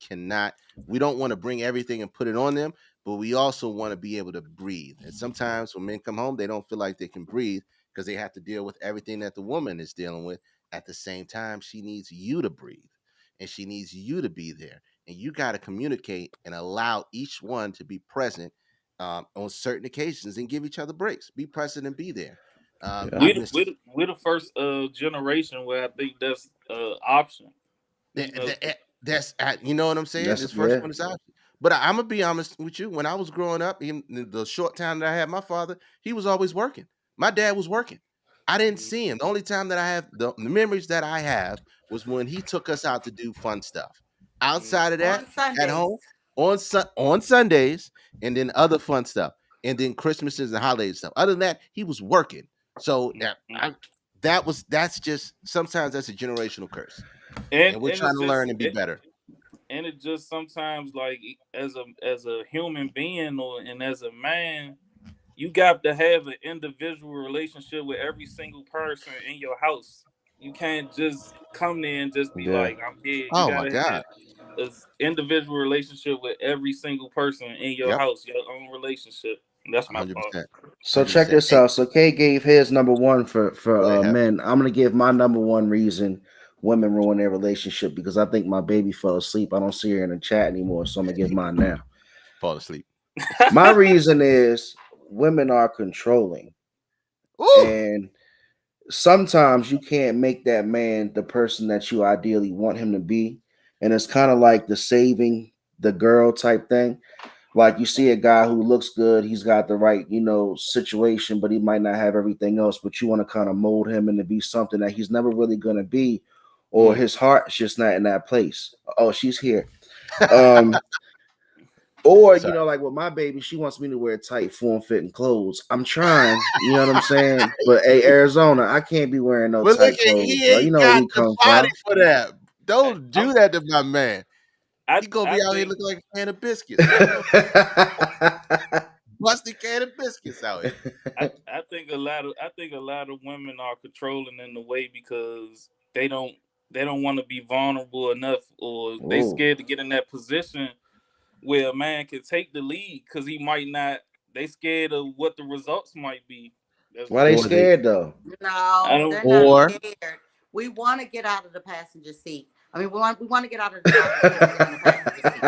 don't want to bring everything and put it on them, but we also want to be able to breathe. And sometimes when men come home, they don't feel like they can breathe because they have to deal with everything that the woman is dealing with. At the same time, she needs you to breathe and she needs you to be there. And you got to communicate and allow each one to be present on certain occasions and give each other breaks. Be present and be there. Yeah. I've missed we're the first generation where I think that's option. You know, that's you know what I'm saying. That's This first yeah. one is out. But I'm gonna be honest with you. When I was growing up, in the short time that I had my father, he was always working. My dad was working. I didn't mm, see him. The only time that I have the memories that I have was when he took us out to do fun stuff. mm, Outside of that, On at Sundays. home on Sundays, and then other fun stuff, and then Christmases and holidays stuff. Other than that, he was working. So mm. that's just sometimes that's a generational curse and and we're and trying it's to learn just and be better. and it just sometimes like as a human being and as a man, you got to have an individual relationship with every single person in your house. You can't just come there and just be Yeah. like, I'm here. You Oh my gotta God. have an individual relationship with every single person in your Yep. house, your own relationship. And that's my part. 100%. So check 100%. this Hey, out. So K gave his number one for go ahead. men. I'm gonna give my number one reason women ruin their relationship because I think my baby fell asleep. I don't see her in the chat anymore, so I'm gonna give mine now. Fall asleep. My reason is women are controlling, Ooh. and sometimes you can't make that man the person that you ideally want him to be, and it's kind of like the saving the girl type thing. Like you see a guy who looks good, he's got the right, situation, but he might not have everything else, but you want to kind of mold him into be something that he's never really gonna be, or Mm. his heart's just not in that place. Oh, she's here. Um, or Sorry. like with my baby, she wants me to wear tight, form-fitting clothes. I'm trying, you know what I'm saying? But hey, Arizona, I can't be wearing no But look, tight at clothes, he bro. You ain't know where got we the come body from. for that. I, Don't I'm, do that to my man. He gonna I be out here think looking like a can of biscuits. I know. Busty can of biscuits out here. I think a lot of women are controlling in the way because they don't want to be vulnerable enough, or they Oh, scared to get in that position where a man can take the lead because he might not. They scared of what the results might be. That's why they Or just they scared though? I No, don't. they're not or scared. We want to get out of the passenger seat. I mean, we want to get out of the driver's seat and get in the passenger seat.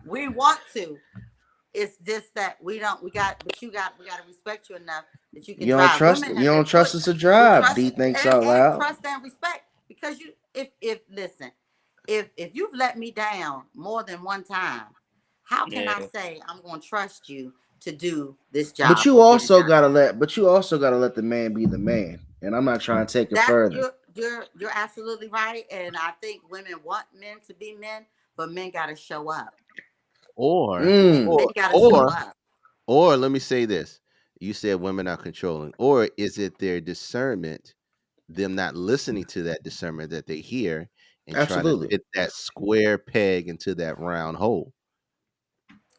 We want to, It's just that we don't. We got, but we got to respect you enough that you can You don't drive. trust. Women You have been don't put trust us to we drive. trust D thinks and out loud. trust and respect because you if listen if you've let me down more than one time, how can I Yeah. say I'm going to trust you to do this But job you or get it also done? gotta let. But you also gotta let the man be the man. And I'm not trying to take it That further. you're absolutely right, and I think women want men to be men, but men got to show up. Or Mm. Men or got to show or up. or let me say this. You said women are controlling. Or is it their discernment, them not listening to that discernment that they hear and trying to Absolutely. fit that square peg into that round hole?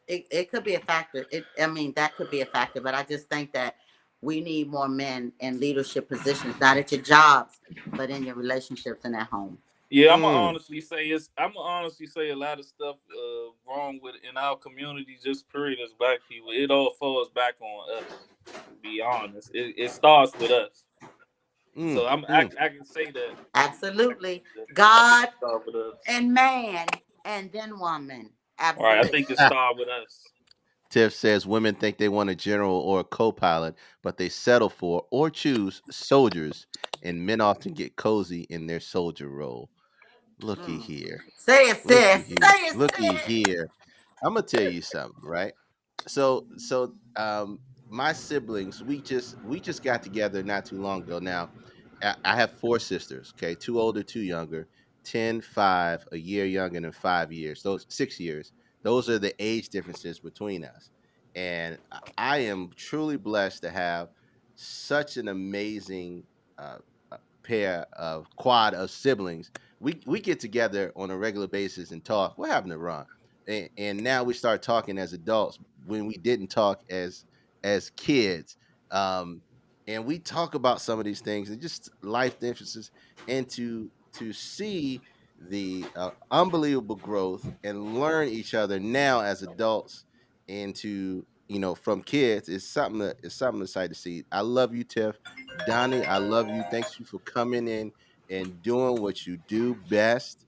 It could be a factor. I mean, that could be a factor, but I just think that we need more men in leadership positions, not at your jobs, but in your relationships and at home. Yeah, Mm. I'm gonna honestly say a lot of stuff wrong with in our community, just period as black people. It all falls back on us. To be honest, it starts with us. Mm. So Mm. I can say that. Absolutely. I think God it starts with us. and man and then woman. All right, I Absolutely. think it starts with us. Tiff says women think they want a general or a co-pilot, but they settle for or choose soldiers, and men often get cozy in their soldier role. Looky Mm. here. Say it, Looky sis. here. Say it, Looky sis. here. I'm gonna tell you something, right? So my siblings, we just got together not too long ago. Now, I have four sisters, okay, two older, two younger, 10, 5, a year younger than 5 years, those 6 years. Those are the age differences between us. And I am truly blessed to have such an amazing uh, pair of quad of siblings. We get together on a regular basis and talk. What happened to Ron? And now we start talking as adults when we didn't talk as kids. Um, and we talk about some of these things and just life differences, and to see the unbelievable growth and learn each other now as adults, and to from kids is something exciting to see. I love you, Tiff. Donnie, I love you. Thanks you for coming in and doing what you do best.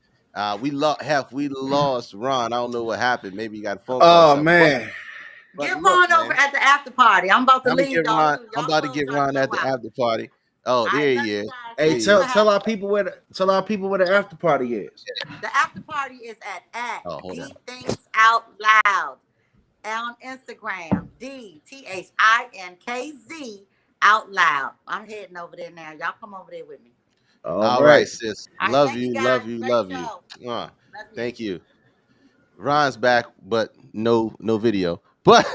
We lost Ron. I don't know what happened. Maybe you got a phone call or Oh something. But man. but Get look, Ron over man, at the after party. I'm about to I'm gonna leave get y'all Ron. too. I'm Y'all about to close get trying to Ron go at the out. after party. Oh, All there right, love he you is. guys. Hey, There See he you tell is. at tell happy. our people tell our people where the after party is. The after party is at Oh, hold on. D Thinks Out Loud on Instagram. DTHINKZ Out Loud. I'm heading over there now. Y'all come over there with me. All All right. right, sis. All right, Love thank you you, guys. love you, Great love you. show. Love you. Thank you. Ron's back, but no video. But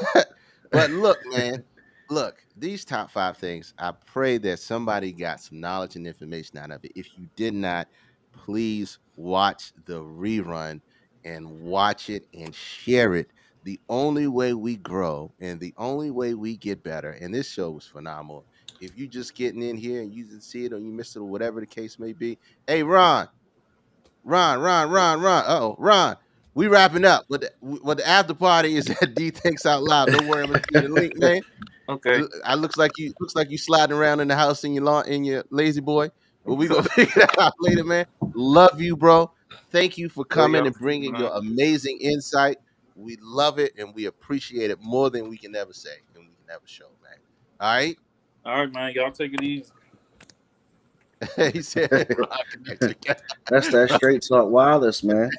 but look, man, look, these top five things. I pray that somebody got some knowledge and information out of it. If you did not, please watch the rerun and watch it and share it. The only way we grow and the only way we get better, and this show was phenomenal. If you just getting in here and you didn't see it or you missed it or whatever the case may be, hey Ron. Oh, Ron, we wrapping up. But the after party is at D Thinks Out Loud. Don't worry, I'm gonna send you the link, man. Okay. I looks like you sliding around in the house in your lawn in your lazy boy. But we gonna figure it out later, man. Love you, bro. Thank you for Love coming y'all and too, bringing man. your amazing insight. We love it and we appreciate it more than we can ever say and we can ever show, man. All right. All right, man. Y'all take it easy. He said, "Rock connection." That's that straight talk wireless, man.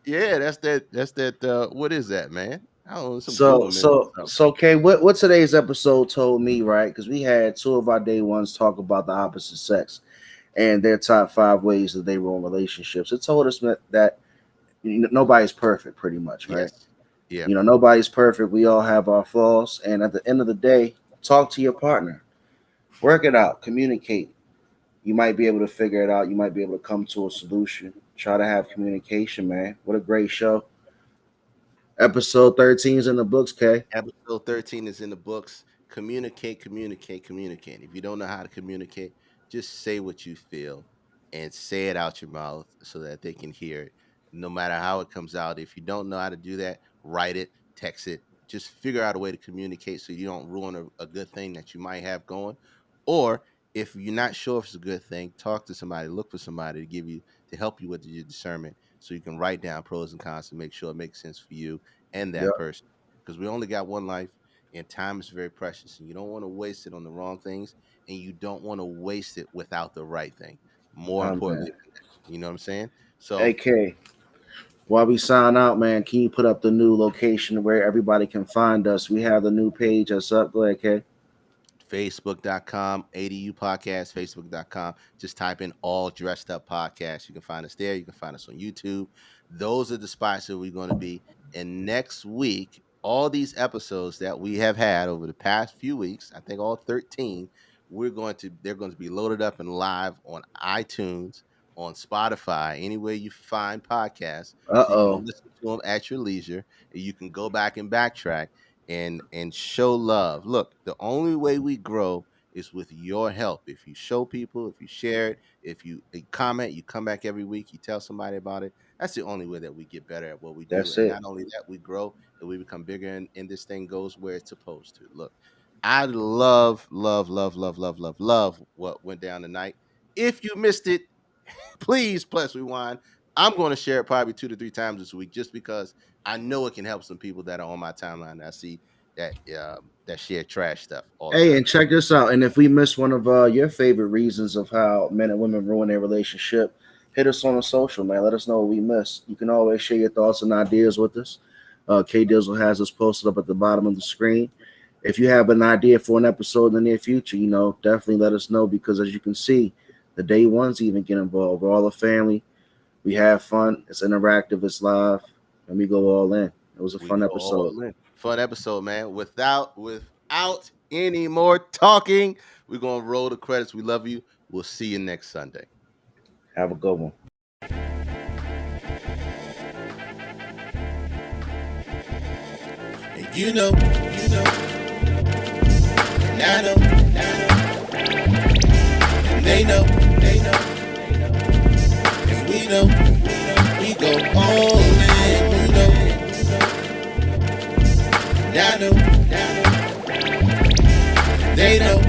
Yeah, that's that. What is that, man? I don't know, some So government or so something. so okay, what today's episode told me, right? Because we had two of our day ones talk about the opposite sex and their top five ways that they were in relationships. It told us that nobody's perfect, pretty much, right? Yes. Yeah. Nobody's perfect. We all have our flaws, and at the end of the day, talk to your partner, work it out, communicate. You might be able to figure it out. You might be able to come to a solution. Try to have communication, man. What a great show. Episode 13 is in the books, Kay. Episode 13 is in the books. Communicate, communicate, communicate. If you don't know how to communicate, just say what you feel and say it out your mouth so that they can hear it. No matter how it comes out. If you don't know how to do that, write it, text it. Just figure out a way to communicate so you don't ruin a good thing that you might have going. Or if you're not sure if it's a good thing, talk to somebody, look for somebody to help you with your discernment so you can write down pros and cons to make sure it makes sense for you and that Yep. person. because we only got one life, and time is very precious, and you don't want to waste it on the wrong things, and you don't want to waste it without the right thing. More importantly Man. than that, you know what I'm saying? So AK, while we sign out, man, can you put up the new location where everybody can find us? We have the new page that's up. Go ahead, K. Facebook.com, ADU Podcast, Facebook.com. Just type in All Dressed Up Podcast. You can find us there. You can find us on YouTube. Those are the spots that we're going to be. And next week, all these episodes that we have had over the past few weeks, I think all 13, they're going to be loaded up and live on iTunes, on Spotify, anywhere you find podcasts. So you can Uh-oh. listen to them at your leisure. And you can go back and backtrack and show love. Look, the only way we grow is with your help. If you show people, if you share it, if you comment, you come back every week, you tell somebody about it. That's the only way that we get better at what we do. That's And it. not only that, we grow and we become bigger, and this thing goes where it's supposed to. Look, I love, love, love, love, love, love, love what went down tonight. If you missed it, please press rewind. I'm going to share it probably 2 to 3 times this week, just because I know it can help some people that are on my timeline. I see that share trash stuff all the Hey, time. and check this out. And if we miss one of your favorite reasons of how men and women ruin their relationship, hit us on the social, man. Let us know what we missed. You can always share your thoughts and ideas with us. K Dizzle has us posted up at the bottom of the screen. If you have an idea for an episode in the near future, definitely let us know, because as you can see, the day ones even get involved. We're all a family. We have fun. It's interactive. It's live, and we go all in. It was a We fun go episode. all in. Fun episode, man. Without any more talking, we're gonna roll the credits. We love you. We'll see you next Sunday. Have a good one. And you know, and I know, and they know, cause we know, we go all in, you know, and I know, they know.